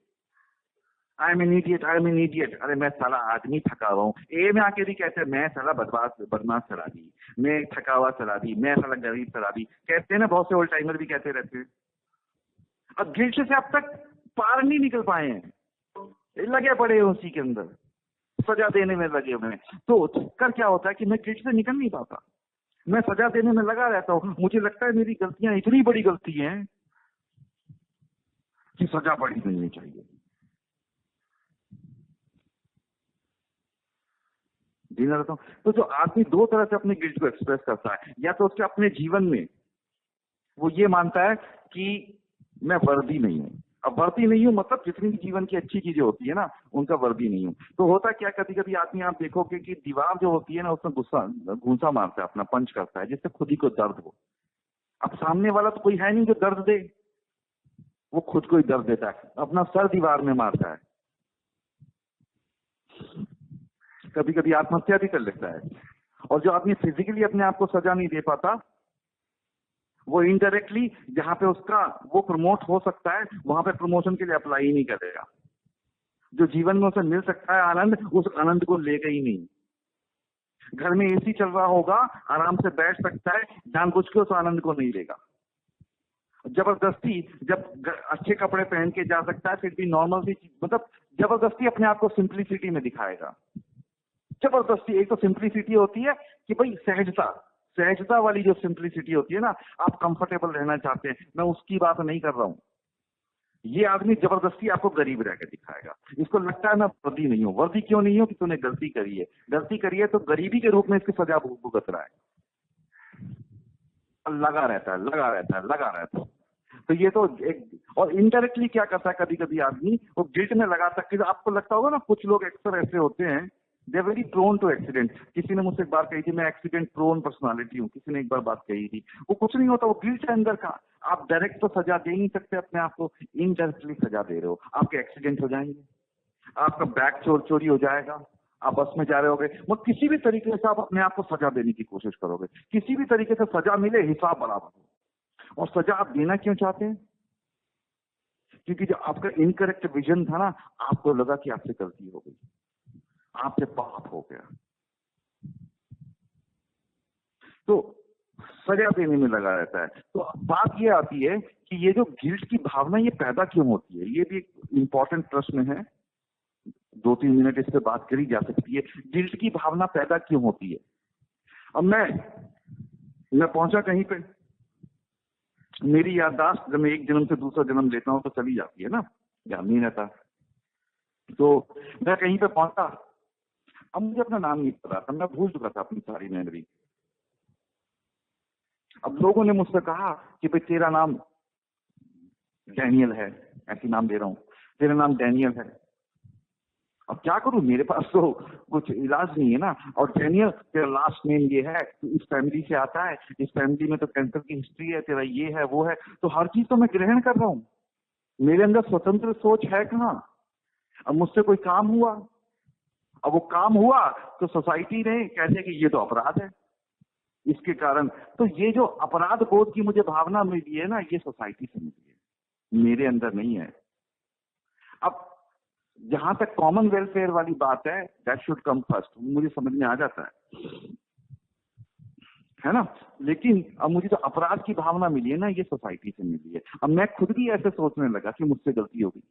I am an idiot, I am an idiot, अरे मैं साला आदमी थका हुआ हूँ। ए में आके भी कहते हैं मैं साला बदमाश शराबी, मैं थका हुआ शराबी, मैं साला गरीब शराबी, कहते हैं ना, बहुत से ओल्ड टाइमर भी कहते रहते हैं। अब गिल्ट से अब तक पार नहीं निकल पाए हैं, लगे पड़े हैं उसी के अंदर, सजा देने में लगे हुए हैं। तो कर क्या होता है कि मैं गिल्ट से निकल नहीं पाता, मैं सजा देने में लगा रहता हूँ। मुझे लगता है मेरी गलतियां इतनी बड़ी गलती हैं कि सजा बड़ी मिलनी चाहिए। जीना रहता हूँ। तो जो आदमी दो तरह से अपने गिल्ट को एक्सप्रेस करता है, या तो उसके अपने जीवन में वो ये मानता है कि मैं वर्दी नहीं हूँ। अब वर्दी नहीं हूँ मतलब जितनी भी जीवन की अच्छी चीजें होती है ना, उनका वर्दी नहीं हूँ। तो होता क्या, कभी कभी आदमी आप देखोगे कि दीवार जो होती है ना उसमें गुस्सा घूंसा मारता है, अपना पंच करता है, जिससे खुद ही को दर्द हो। अब सामने वाला तो कोई है नहीं जो दर्द दे, वो खुद को ही दर्द देता है, अपना सर दीवार में मारता है, कभी कभी आत्महत्या भी कर लेता है। और जो आदमी फिजिकली अपने आप को सजा नहीं दे पाता, वो इनडायरेक्टली जहां पे उसका वो प्रमोट हो सकता है, वहां पे प्रमोशन के लिए अप्लाई ही नहीं करेगा। जो जीवन में उसे मिल सकता है आनंद, उस आनंद को लेगा ही नहीं। घर में एसी चल रहा होगा, आराम से बैठ सकता है, जानबूझ के उस आनंद को नहीं लेगा। जबरदस्ती जब अच्छे कपड़े पहन के जा सकता है, फिर भी नॉर्मल सी मतलब जबरदस्ती अपने आप को सिंप्लिसिटी में दिखाएगा। जबरदस्ती, एक तो सिंप्लिसिटी होती है कि भाई सहजता, सहजता वाली जो सिंप्लिसिटी होती है ना, आप कंफर्टेबल रहना चाहते हैं, मैं उसकी बात नहीं कर रहा हूं। ये आदमी जबरदस्ती आपको गरीब रह के दिखाएगा, इसको लगता है मैं वर्दी नहीं हूं। वर्दी क्यों नहीं हूं? कि तूने गलती करी है, गलती करी है तो गरीबी के रूप में इसकी सजा भुगत रहा है, लगा रहता है, लगा रहता है, लगा रहता है। तो ये तो एक, और इनडायरेक्टली क्या करता है कभी कभी आदमी, वो गिल्ट में लगा सकते। आपको लगता होगा ना, कुछ लोग अक्सर ऐसे होते हैं, they are very prone to accident. किसी ने मुझसे एक बार कही थी मैं एक्सीडेंट प्रोन पर्सनालिटी हूँ, किसी ने एक बार बात कही थी। वो कुछ नहीं होता, वो गिल्ट है अंदर का। आप डायरेक्ट तो सजा दे नहीं सकते अपने आप को, इनडायरेक्टली सजा दे रहे हो। आपके एक्सीडेंट हो जाएंगे, आपका बैग चोरी हो जाएगा, आप बस में जा रहे होगे, वो किसी भी तरीके से आप अपने आप को सजा देने की कोशिश करोगे, किसी भी तरीके से सजा मिले, हिसाब बराबर हो। और सजा आप देना क्यों चाहते हैं? क्योंकि जो आपका इनकरेक्ट विजन था ना, आपको लगा कि आपसे गलती हो गई, आपसे पाप हो गया, तो सजा देने में लगा रहता है। तो बात ये आती है कि ये जो गिल्ट की भावना ये पैदा क्यों होती है, ये भी एक इंपॉर्टेंट प्रश्न है। 2-3 मिनट इस पे बात करी जा सकती है, गिल्ट की भावना पैदा क्यों होती है। अब मैं पहुंचा कहीं पे, मेरी याददाश्त जब मैं एक जन्म से दूसरा जन्म लेता हूं तो चली जाती है ना, ध्यान नहीं रहता। तो मैं कहीं पे पहुंचा, अब मुझे अपना नाम नहीं पता था, मैं भूल चुका था अपनी सारी मेमोरी। अब लोगों ने मुझसे कहा कि भाई तेरा नाम डैनियल है, ऐसी नाम दे रहा हूं। तेरा नाम डैनियल है। अब क्या करूं, मेरे पास तो कुछ इलाज नहीं है ना। और डैनियल तेरा लास्ट नेम ये है, तू इस फैमिली से आता है, इस फैमिली में तो कैंसर की हिस्ट्री है, तेरा ये है वो है, तो हर चीज तो मैं ग्रहण कर रहा हूँ। मेरे अंदर स्वतंत्र सोच है कहाँ। अब मुझसे कोई काम हुआ, अब वो काम हुआ तो सोसाइटी ने कहते कि ये तो अपराध है इसके कारण। तो ये जो अपराध बोध की मुझे भावना मिली है ना, ये सोसाइटी से मिली है, मेरे अंदर नहीं है। अब जहां तक कॉमन वेलफेयर वाली बात है, दैट शुड कम फर्स्ट, मुझे समझ में आ जाता है ना। लेकिन अब मुझे जो अपराध की भावना मिली है ना, ये सोसाइटी से मिली है। अब मैं खुद भी ऐसे सोचने लगा कि मुझसे गलती हो गई,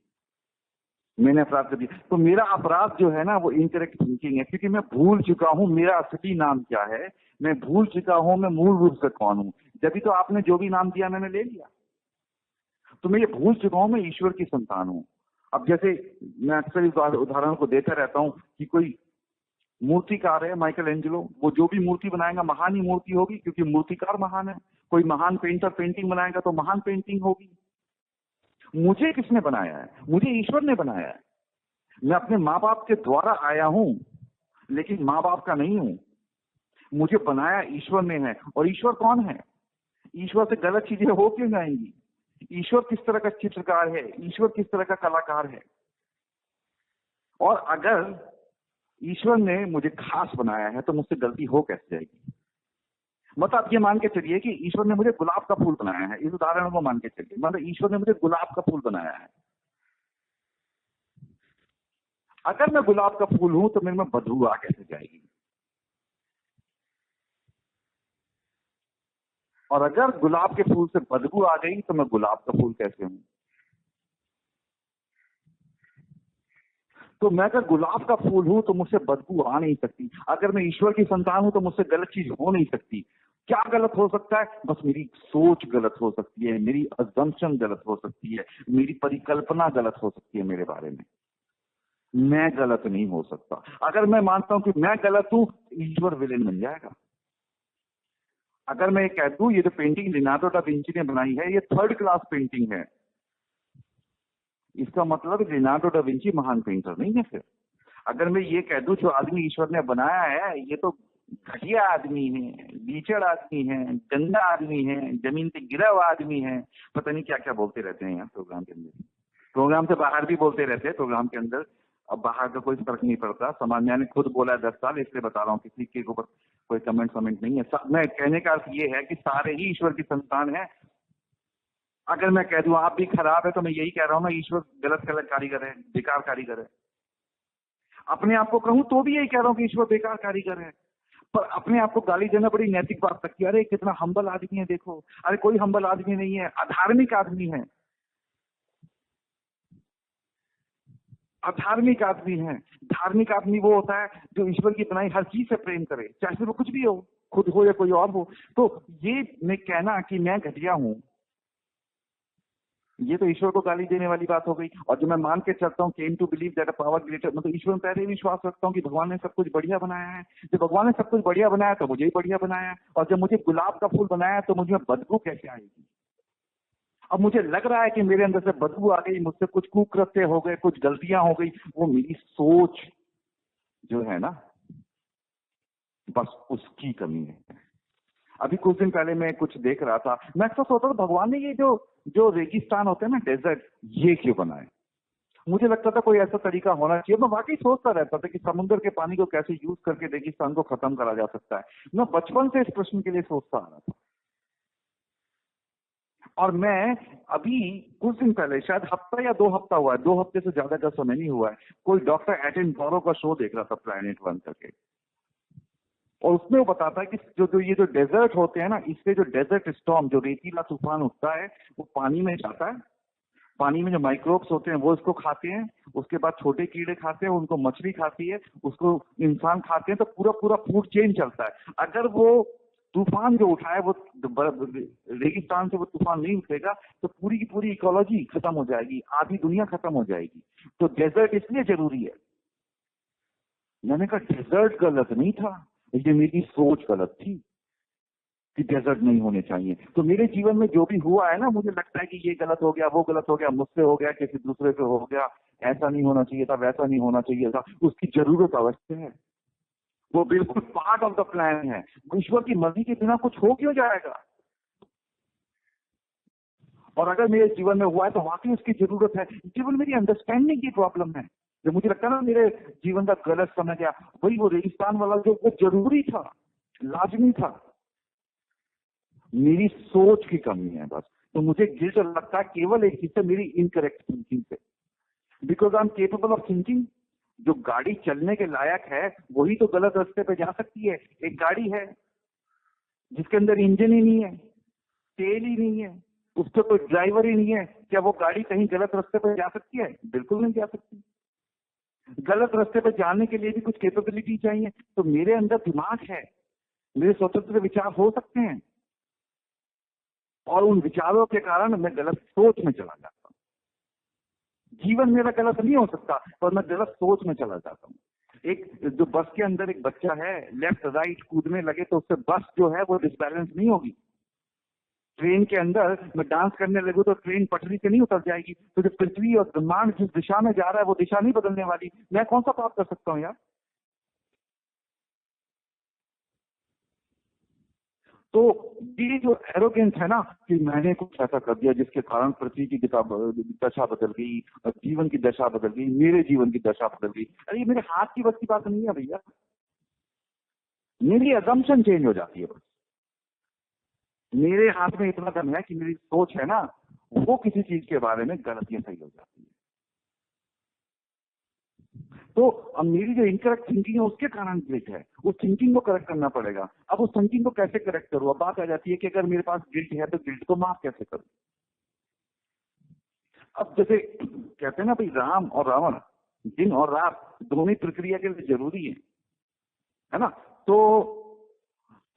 मैंने अपराध कर दिया। तो मेरा अपराध जो है ना, वो इनकरेक्ट थिंकिंग है, क्योंकि मैं भूल चुका हूं मेरा असली नाम क्या है, मैं भूल चुका हूं मैं मूल रूप से कौन हूं। जब भी तो आपने जो भी नाम दिया मैंने ले लिया, तो मैं ये भूल चुका हूं मैं ईश्वर की संतान हूं। अब जैसे मैं अक्सर इस उदाहरण को देता रहता हूं कि कोई मूर्तिकार है, माइकल एंजेलो, वो जो भी मूर्ति बनाएगा महान ही मूर्ति होगी, क्योंकि मूर्तिकार महान है। कोई महान पेंटर पेंटिंग बनाएगा तो महान पेंटिंग होगी। मुझे किसने बनाया है? मुझे ईश्वर ने बनाया है। मैं अपने माँ बाप के द्वारा आया हूं, लेकिन माँ बाप का नहीं हूं। मुझे बनाया ईश्वर ने है। और ईश्वर कौन है? ईश्वर से गलत चीजें हो क्यों जाएंगी? ईश्वर किस तरह का चित्रकार है, ईश्वर किस तरह का कलाकार है। और अगर ईश्वर ने मुझे खास बनाया है तो मुझसे गलती हो कैसे जाएगी? मतलब आप ये मान के चलिए कि ईश्वर ने मुझे गुलाब का फूल बनाया है, इस उदाहरण को मान के चलिए, मतलब ईश्वर ने मुझे गुलाब का फूल बनाया है। अगर मैं गुलाब का फूल हूं तो मेरे में बदबू आ कैसे जाएगी? और अगर गुलाब के फूल से बदबू आ गई तो मैं गुलाब का फूल कैसे हूं? तो मैं अगर गुलाब का फूल हूं तो मुझसे बदबू आ नहीं सकती। अगर मैं ईश्वर की संतान हूं तो मुझसे गलत चीज हो नहीं सकती। क्या गलत हो सकता है? बस मेरी सोच गलत हो सकती है, मेरी अजम्पशन गलत हो सकती है, मेरी परिकल्पना गलत हो सकती है मेरे बारे में। मैं गलत नहीं हो सकता। अगर मैं मानता हूं कि मैं गलत हूं, ईश्वर विलेन बन जाएगा। अगर मैं कह दूं ये जो पेंटिंग लियोनार्डो डा विंची ने बनाई है, ये थर्ड क्लास पेंटिंग है, इसका मतलब लियोनार्डो डा विंची महान पेंटर नहीं है। फिर अगर मैं ये कह दूं जो आदमी ईश्वर ने बनाया है ये तो घटिया आदमी है, लीचड़ आदमी है, गंदा आदमी है, जमीन पे गिरा हुआ आदमी है, पता नहीं क्या क्या बोलते रहते हैं यार प्रोग्राम के अंदर, प्रोग्राम से बाहर भी बोलते रहते हैं प्रोग्राम के अंदर। अब बाहर का कोई फर्क नहीं पड़ता, समाज मैंने खुद बोला है 10 साल, इसलिए बता रहा हूँ, किसी के ऊपर कोई कमेंट नहीं है। मैं कहने का अर्थ ये है कि सारे ही ईश्वर की संतान है। अगर मैं कह दूं आप भी खराब है तो मैं यही कह रहा हूं ना, ईश्वर गलत कारीगर है, बेकार कारीगर है। अपने आप को कहूं तो भी यही कह रहा हूं कि ईश्वर बेकार कारीगर है। पर अपने आप को गाली देना बड़ी नैतिक बात लगती है। अरे कितना हम्बल आदमी है देखो। अरे कोई हम्बल आदमी नहीं है, अधार्मिक आदमी है, अधार्मिक आदमी है। धार्मिक आदमी वो होता है जो ईश्वर की बनाई हर चीज से प्रेम करे, चाहे फिर वो कुछ भी हो, खुद हो या कोई और हो। तो ये मैं कहना कि मैं घटिया हूं, ये तो ईश्वर को गाली देने वाली बात हो गई। और जो मैं मान के चलता हूँ came to believe that a power greater, मतलब ईश्वर में पहले विश्वास रखता हूँ कि भगवान ने सब कुछ बढ़िया बनाया है। जब भगवान ने सब कुछ बढ़िया बनाया तो मुझे ही बढ़िया बनाया है। और जब मुझे गुलाब का फूल बनाया तो मुझे बदबू कैसे आएगी? अब मुझे लग रहा है कि मेरे अंदर से बदबू आ गई, मुझसे कुछ कुकृत्य हो गए, कुछ गलतियां हो गई, वो मेरी सोच जो है ना, बस उसकी कमी है। अभी कुछ दिन पहले मैं कुछ देख रहा था, मैं अक्सर सोचता था भगवान ने ये जो जो रेगिस्तान होते हैं ना, डेजर्ट, ये क्यों बनाए? मुझे लगता था कोई ऐसा तरीका होना चाहिए। मैं वाकई सोचता रहता था कि समुद्र के पानी को कैसे यूज करके रेगिस्तान को खत्म करा जा सकता है। मैं बचपन से इस प्रश्न के लिए सोचता आ रहा था। और मैं अभी कुछ दिन पहले, शायद हफ्ता या 2 हफ्ता हुआ है, 2 हफ्ते से ज्यादा का समय नहीं हुआ है, कोई डॉक्टर एटनबरो का शो देख रहा था प्लैनेट वन करके। और उसमें वो बताता है कि जो ये जो डेजर्ट होते हैं ना, इससे जो डेजर्ट स्टॉर्म, जो रेतीला तूफान उठता है, वो पानी में जाता है। पानी में जो माइक्रोब्स होते हैं वो इसको खाते हैं, उसके बाद छोटे कीड़े खाते हैं, उनको मछली खाती है, उसको इंसान खाते हैं, तो पूरा पूरा फूड चेन चलता है। अगर वो तूफान जो उठा है वो रेगिस्तान से वो तूफान नहीं उठेगा तो पूरी की पूरी इकोलॉजी खत्म हो जाएगी, आधी दुनिया खत्म हो जाएगी। तो डेजर्ट इसलिए जरूरी है। मैंने कहा डेजर्ट गलत नहीं था, ये मेरी सोच गलत थी। कि डेजर्ट नहीं होने चाहिए। तो मेरे जीवन में जो भी हुआ है ना, मुझे लगता है कि ये गलत हो गया, वो गलत हो गया, मुझसे हो गया, किसी दूसरे से हो गया, ऐसा नहीं होना चाहिए था, वैसा नहीं होना चाहिए था, उसकी जरूरत अवश्य है। वो बिल्कुल पार्ट ऑफ द प्लान है। ईश्वर की मर्जी के बिना कुछ हो क्यों जाएगा? और अगर मेरे जीवन में हुआ है तो वाकई उसकी जरूरत है। केवल मेरी अंडरस्टैंडिंग की प्रॉब्लम है। जो मुझे लगता है ना मेरे जीवन का गलत समय गया, वही वो रेगिस्तान वाला जो वो जरूरी था, लाजमी था। मेरी सोच की कमी है बस। तो मुझे गिल्ट लगता है केवल एक चीज से, मेरी इनकरेक्ट थिंकिंग से। Because I am capable of thinking. जो गाड़ी चलने के लायक है वही तो गलत रास्ते पे जा सकती है। एक गाड़ी है जिसके अंदर इंजन ही नहीं है, तेल ही नहीं है, उस पर कोई ड्राइवर ही नहीं है, क्या वो गाड़ी कहीं गलत रास्ते पर जा सकती है? बिल्कुल नहीं जा सकती। गलत रास्ते पर जाने के लिए भी कुछ कैपेबिलिटी चाहिए। तो मेरे अंदर दिमाग है, मेरे स्वतंत्र विचार हो सकते हैं, और उन विचारों के कारण मैं गलत सोच में चला जाता हूँ। जीवन मेरा गलत नहीं हो सकता, पर मैं गलत सोच में चला जाता हूँ। एक जो बस के अंदर एक बच्चा है, लेफ्ट राइट कूदने लगे तो उससे बस जो है वो डिसबैलेंस नहीं होगी। ट्रेन के अंदर मैं डांस करने लगूं तो ट्रेन पटरी से नहीं उतर जाएगी। तो जो पृथ्वी और ब्रह्मांड जिस दिशा में जा रहा है वो दिशा नहीं बदलने वाली। मैं कौन सा पाप कर सकता हूँ यार? तो ये जो एरोगेंस है ना कि मैंने कुछ ऐसा कर दिया जिसके कारण पृथ्वी की दशा बदल गई, जीवन की दशा बदल गई, मेरे जीवन की दशा बदल गई। अरे ये मेरे हाथ की बस की बात नहीं है भैया, मेरी अजम्पशन चेंज हो जाती है बस। मेरे हाथ में इतना दम है कि मेरी सोच है ना, वो किसी चीज के बारे में गलत या सही हो जाती है। तो अब मेरी जो इनकरेक्ट थिंकिंग है उसके कारण गिल्ट है, उस थिंकिंग को करेक्ट करना पड़ेगा। अब उस थिंकिंग को कैसे करेक्ट करूँ? अब बात आ जाती है कि अगर मेरे पास गिल्ट है तो गिल्ट को माफ कैसे करूँ? अब जैसे कहते हैं ना भाई, राम और रावण, दिन और रात दोनों ही प्रक्रिया के लिए जरूरी है ना? तो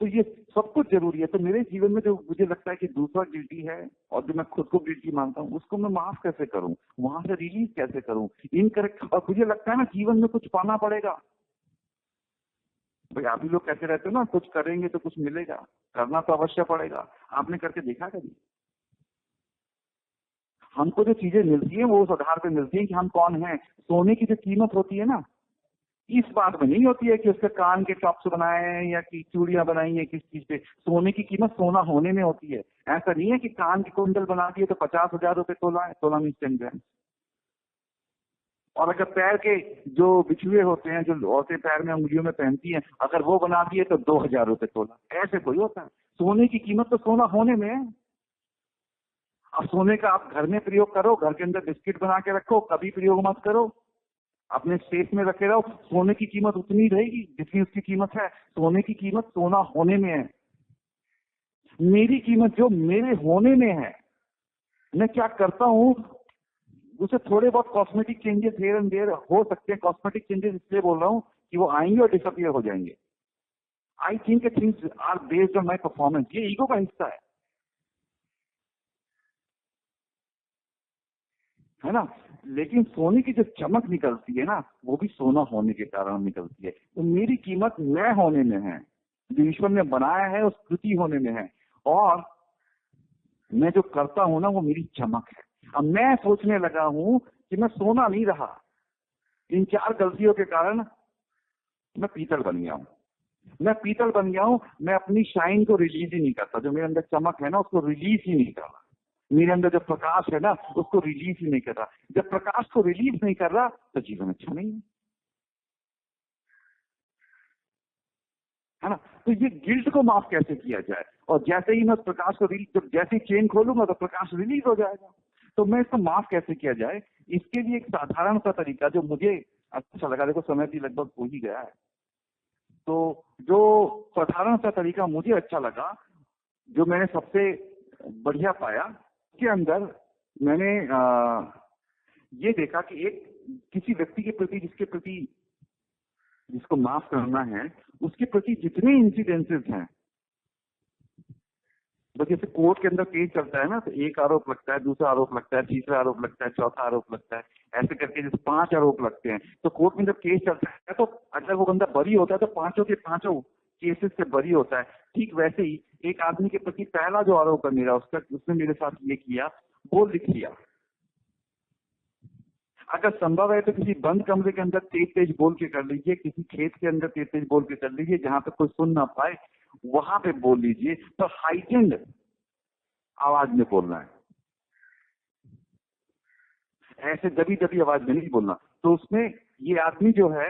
ये सब कुछ जरूरी है। तो मेरे जीवन में जो मुझे लगता है कि दूसरा गिल्टी है और जो मैं खुद को गिल्टी मानता हूँ, उसको मैं माफ कैसे करूँ, वहां से रिलीज कैसे करूँ? इनकरेक्ट। और मुझे लगता है ना जीवन में कुछ पाना पड़ेगा। भाई आप ही लोग कहते रहते हो ना, कुछ करेंगे तो कुछ मिलेगा। करना तो अवश्य पड़ेगा। आपने करके देखा कभी? हमको जो चीजें मिलती है वो उस आधार पर मिलती है कि हम कौन है। सोने की जो कीमत होती है ना, इस बात में नहीं होती है कि उसके कान के टॉप्स बनाए हैं या कि चूड़ियां बनाई है किस चीज पे। सोने की कीमत सोना होने में होती है। ऐसा नहीं है कि कान की कुंडल बना दिए तो 50,000 रुपए तोला है, तोला मीन्स 10 ग्राम। और अगर पैर के जो बिछुए होते हैं जो औरतें पैर में उंगलियों में पहनती हैं, अगर वो बना दिए तो 2,000 रुपए तोला। ऐसे कोई होता है? सोने की कीमत तो सोना होने में है। अब सोने का आप घर में प्रयोग करो, घर के अंदर बिस्किट बना के रखो, कभी प्रयोग मत करो, अपने सेफ में रखे रहो, सोने की कीमत उतनी रहेगी जितनी उसकी कीमत है। सोने की कीमत सोना होने में है। मेरी कीमत जो मेरे होने में है, मैं क्या करता हूँ, उसे थोड़े बहुत cosmetic changes here and there हो सकते हैं। कॉस्मेटिक चेंजेस इसलिए बोल रहा हूँ कि वो आएंगे और डिसअपियर हो जाएंगे। I think things are based on my performance. ये ईगो का हिस्सा है ना? लेकिन सोने की जो चमक निकलती है ना, वो भी सोना होने के कारण निकलती है। तो मेरी कीमत मैं होने में है, जो ईश्वर ने बनाया है उस कृति होने में है, और मैं जो करता हूं ना वो मेरी चमक है। अब मैं सोचने लगा हूं कि मैं सोना नहीं रहा, इन 4 गलतियों के कारण मैं पीतल बन गया हूं। मैं पीतल बन गया हूं, मैं अपनी शाइन को रिलीज ही नहीं करता। जो मेरे अंदर चमक है ना उसको रिलीज ही नहीं कर रहा। मेरे अंदर जो प्रकाश है ना उसको रिलीज ही नहीं कर रहा। जब प्रकाश को रिलीज नहीं कर रहा तो जीवन अच्छा नहीं है ना? तो ये गिल्ट को माफ कैसे किया जाए? और जैसे ही मैं उस प्रकाश को रिलीज, जब जैसे ही चेन खोलूंगा तो प्रकाश रिलीज हो जाएगा। तो मैं इसको माफ कैसे किया जाए? इसके लिए एक साधारण सा तरीका जो मुझे अच्छा लगा, देखो समय भी लगभग हो ही गया है, तो जो साधारण सा तरीका मुझे अच्छा लगा, जो मैंने सबसे बढ़िया पाया, के अंदर मैंने ये देखा कि एक किसी व्यक्ति के प्रति जिसको माफ करना है, उसके प्रति जितने इंसिडेंसेस हैं, तो जैसे कोर्ट के अंदर केस चलता है ना, तो एक आरोप लगता है, दूसरा आरोप लगता है, तीसरा आरोप लगता है, चौथा आरोप लगता है, ऐसे करके जैसे 5 आरोप लगते हैं। तो कोर्ट में जब केस चलता है तो अगर वो बंदा बरी होता है तो पांचों के पांचों केसेस से बरी होता है, ठीक वैसे ही एक आदमी के प्रति पहला जो आरोप है मेरा उसने मेरे साथ ये किया, वो लिख लिया। अगर संभव है तो किसी बंद कमरे के अंदर तेज तेज बोल के कर लीजिए, किसी खेत के अंदर तेज तेज बोल के कर लीजिए, जहां पे कोई सुन ना पाए वहां पे बोल लीजिए, तो हाइटेंड आवाज में बोलना है, ऐसे दबी दबी आवाज में नहीं बोलना। तो उसमें ये आदमी जो है,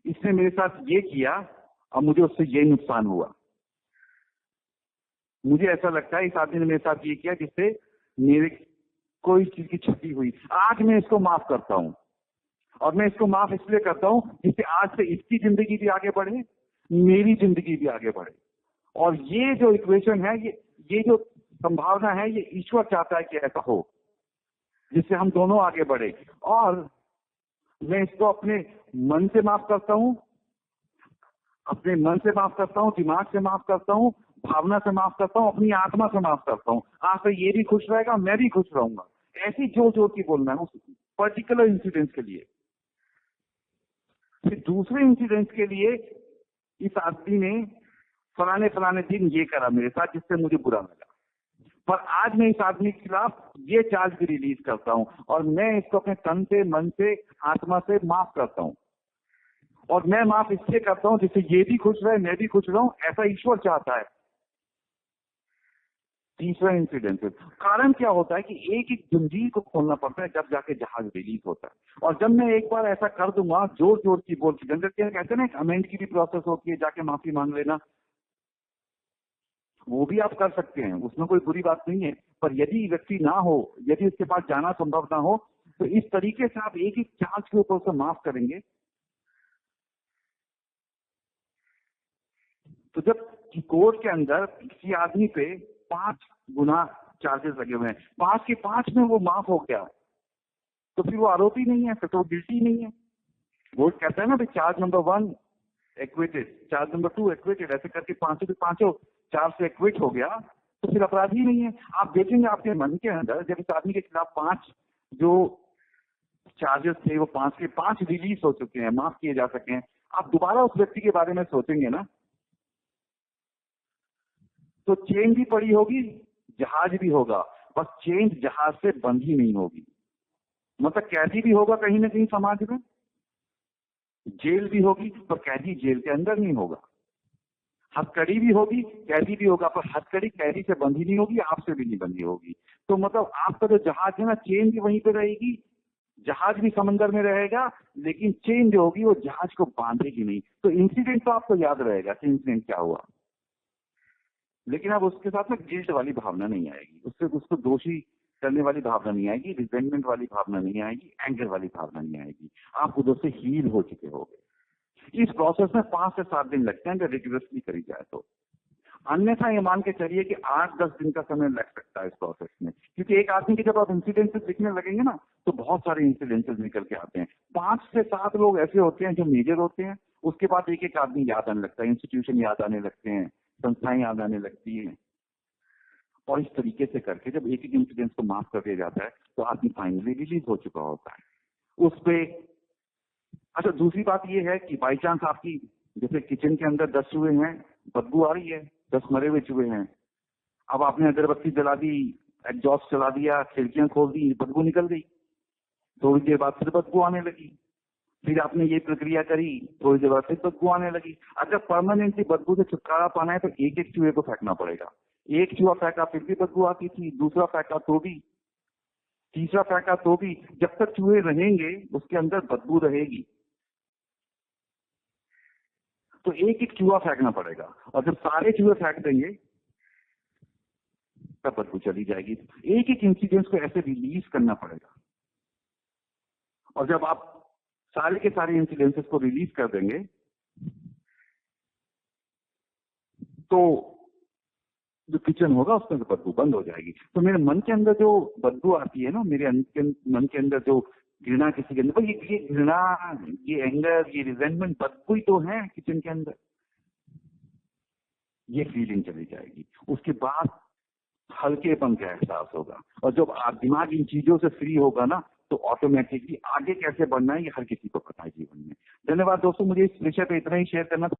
इसने मेरे साथ ये किया और मुझे उससे ये नुकसान हुआ। मुझे ऐसा लगता है इस आदमी ने मेरे साथ ये किया जिससे मेरे कोई चीज की क्षति हुई। आज मैं इसको माफ करता हूं, और मैं इसको माफ इसलिए करता हूं जिससे आज से इसकी जिंदगी भी आगे बढ़े, मेरी जिंदगी भी आगे बढ़े। और ये जो इक्वेशन है, ये जो संभावना है, ये ईश्वर चाहता है कि ऐसा हो, जिससे हम दोनों आगे बढ़े। और मैं इसको अपने मन से माफ करता हूं, अपने मन से माफ करता हूं, दिमाग से माफ करता हूं, भावना से माफ करता हूं, अपनी आत्मा से माफ करता हूं। आज से ये भी खुश रहेगा, मैं भी खुश रहूंगा। ऐसी जोर जोर की बोलना है उस पर्टिकुलर इंसिडेंट के लिए। फिर दूसरे इंसिडेंट के लिए इस आदमी ने फलाने फलाने दिन ये करा मेरे साथ जिससे मुझे बुरा लगा, पर आज मैं इस आदमी के खिलाफ ये चार्ज भी रिलीज करता हूं और मैं इसको अपने तन से, मन से, आत्मा से माफ करता हूं। और मैं माफ इसलिए करता हूं जिससे ये भी खुश रहे, मैं भी खुश रहूं, ऐसा ईश्वर चाहता है। तीसरा इंसिडेंट, कारण क्या होता है कि एक एक जंजीर को खोलना पड़ता है, जब जाके जहाज रिलीज होता है। और जब मैं एक बार ऐसा कर दूंगा, जोर जोर की बोल के, जनरल क्या कहते हैं ना, अमेंड की भी प्रोसेस होती है, जाके माफी मांग लेना, वो भी आप कर सकते हैं, उसमें कोई बुरी बात नहीं है। पर यदि व्यक्ति ना हो, यदि उसके पास जाना संभव ना हो, तो इस तरीके से आप एक एक चार्ज के ऊपर उसे माफ करेंगे। तो जब कोर्ट के अंदर किसी आदमी पे 5 गुना चार्जेस लगे हुए हैं, 5 के 5 में वो माफ हो गया, तो फिर वो आरोपी नहीं है, फिर तो वो गिल्टी नहीं है। वो कहता है ना भाई, charge number 1 acquitted, charge number 2 acquitted, ऐसे करके पांचों के पांचों 4 से एक्विट हो गया, तो फिर अपराधी नहीं है। आप देखेंगे आपके मन के अंदर, जब इस आदमी के खिलाफ 5 जो चार्जेस थे वो 5 के 5 रिलीज हो चुके हैं, माफ किए जा सके हैं, आप दोबारा उस व्यक्ति के बारे में सोचेंगे ना, तो चेन भी पड़ी होगी, जहाज भी होगा, बस चेन जहाज से बंद ही नहीं होगी। मतलब कैदी भी होगा कहीं ना कहीं समाज में, जेल भी होगी, पर कैदी जेल के अंदर नहीं होगा। हथकड़ी भी होगी, कैदी भी होगा, पर हथकड़ी कैदी से बंधी नहीं होगी, आपसे भी नहीं बंधी होगी। तो मतलब आपका जो जहाज है ना, चेन भी वहीं पे रहेगी, जहाज भी समंदर में रहेगा, लेकिन चेन जो होगी वो जहाज को बांधेगी नहीं। तो इंसिडेंट तो आपको याद रहेगा कि इंसिडेंट क्या हुआ, लेकिन अब उसके साथ में गिल्ट वाली भावना नहीं आएगी, उसको दोषी करने वाली भावना नहीं आएगी, रिजेंटमेंट वाली भावना नहीं आएगी, एंगर वाली भावना नहीं आएगी। आप उधर से हील हो चुके होंगे। इस प्रोसेस में 5 से 7 दिन लगते हैं अगर रिगुलसली करी जाए तो। अन्यथा ये मान के चलिए कि 8-10 दिन का समय लग सकता है इस प्रोसेस में, क्योंकि एक आदमी के जब आप इंसिडेंसेस लिखने लगेंगे ना, तो बहुत सारे इंसिडेंसेस निकल के आते हैं। 5 से 7 लोग ऐसे होते हैं जो मेजर होते हैं, उसके बाद एक एक आदमी याद आने लगता है, इंस्टीट्यूशन याद आने लगते हैं, संस्थाएं याद आने लगती हैं। और इस तरीके से करके जब एक एक इंसिडेंस को माफ कर दिया जाता है, तो आदमी फाइनली रिलीज हो चुका होता है उस पे। अच्छा, दूसरी बात यह है कि बाई चांस आपकी, जैसे किचन के अंदर 10 चूहे हैं, बदबू आ रही है, 10 मरे हुए चूहे हैं, अब आपने अगरबत्ती जला दी, एग्जॉस्ट चला दिया, खिड़कियां खोल दी, बदबू निकल गई, थोड़ी देर बाद फिर बदबू आने लगी, फिर आपने ये प्रक्रिया करी, थोड़ी देर बाद फिर बदबू आने लगी। अगर परमानेंटली बदबू से छुटकारा पाना है तो एक एक चूहे को फेंकना पड़ेगा। एक चूहा फेंका फिर भी बदबू आती थी, दूसरा फेंका तो भी, तीसरा फेंका तो भी, जब तक चूहे रहेंगे उसके अंदर बदबू रहेगी। तो एक एक चूहा फेंकना पड़ेगा, और जब सारे चूहे फेंक देंगे तब बदबू चली जाएगी। एक एक इंसिडेंस को ऐसे रिलीज करना पड़ेगा, और जब आप सारे के सारे इंसिडेंसेस को रिलीज कर देंगे तो जो किचन होगा उसमें से बदबू बंद हो जाएगी। तो मेरे मन के अंदर जो बदबू आती है ना, मेरे मन के अंदर जो घृणा किसी के अंदर, ये घृणा, ये एंगर, ये रिजेंटमेंट, बदबू ही तो है किचन के अंदर, ये फीलिंग चली जाएगी। उसके बाद हल्केपन का एहसास होगा, और जब दिमाग इन चीजों से फ्री होगा ना, तो ऑटोमेटिकली आगे कैसे बढ़ना है ये हर किसी को पता है जीवन में। धन्यवाद दोस्तों, मुझे इस विषय पे इतना ही शेयर करना था।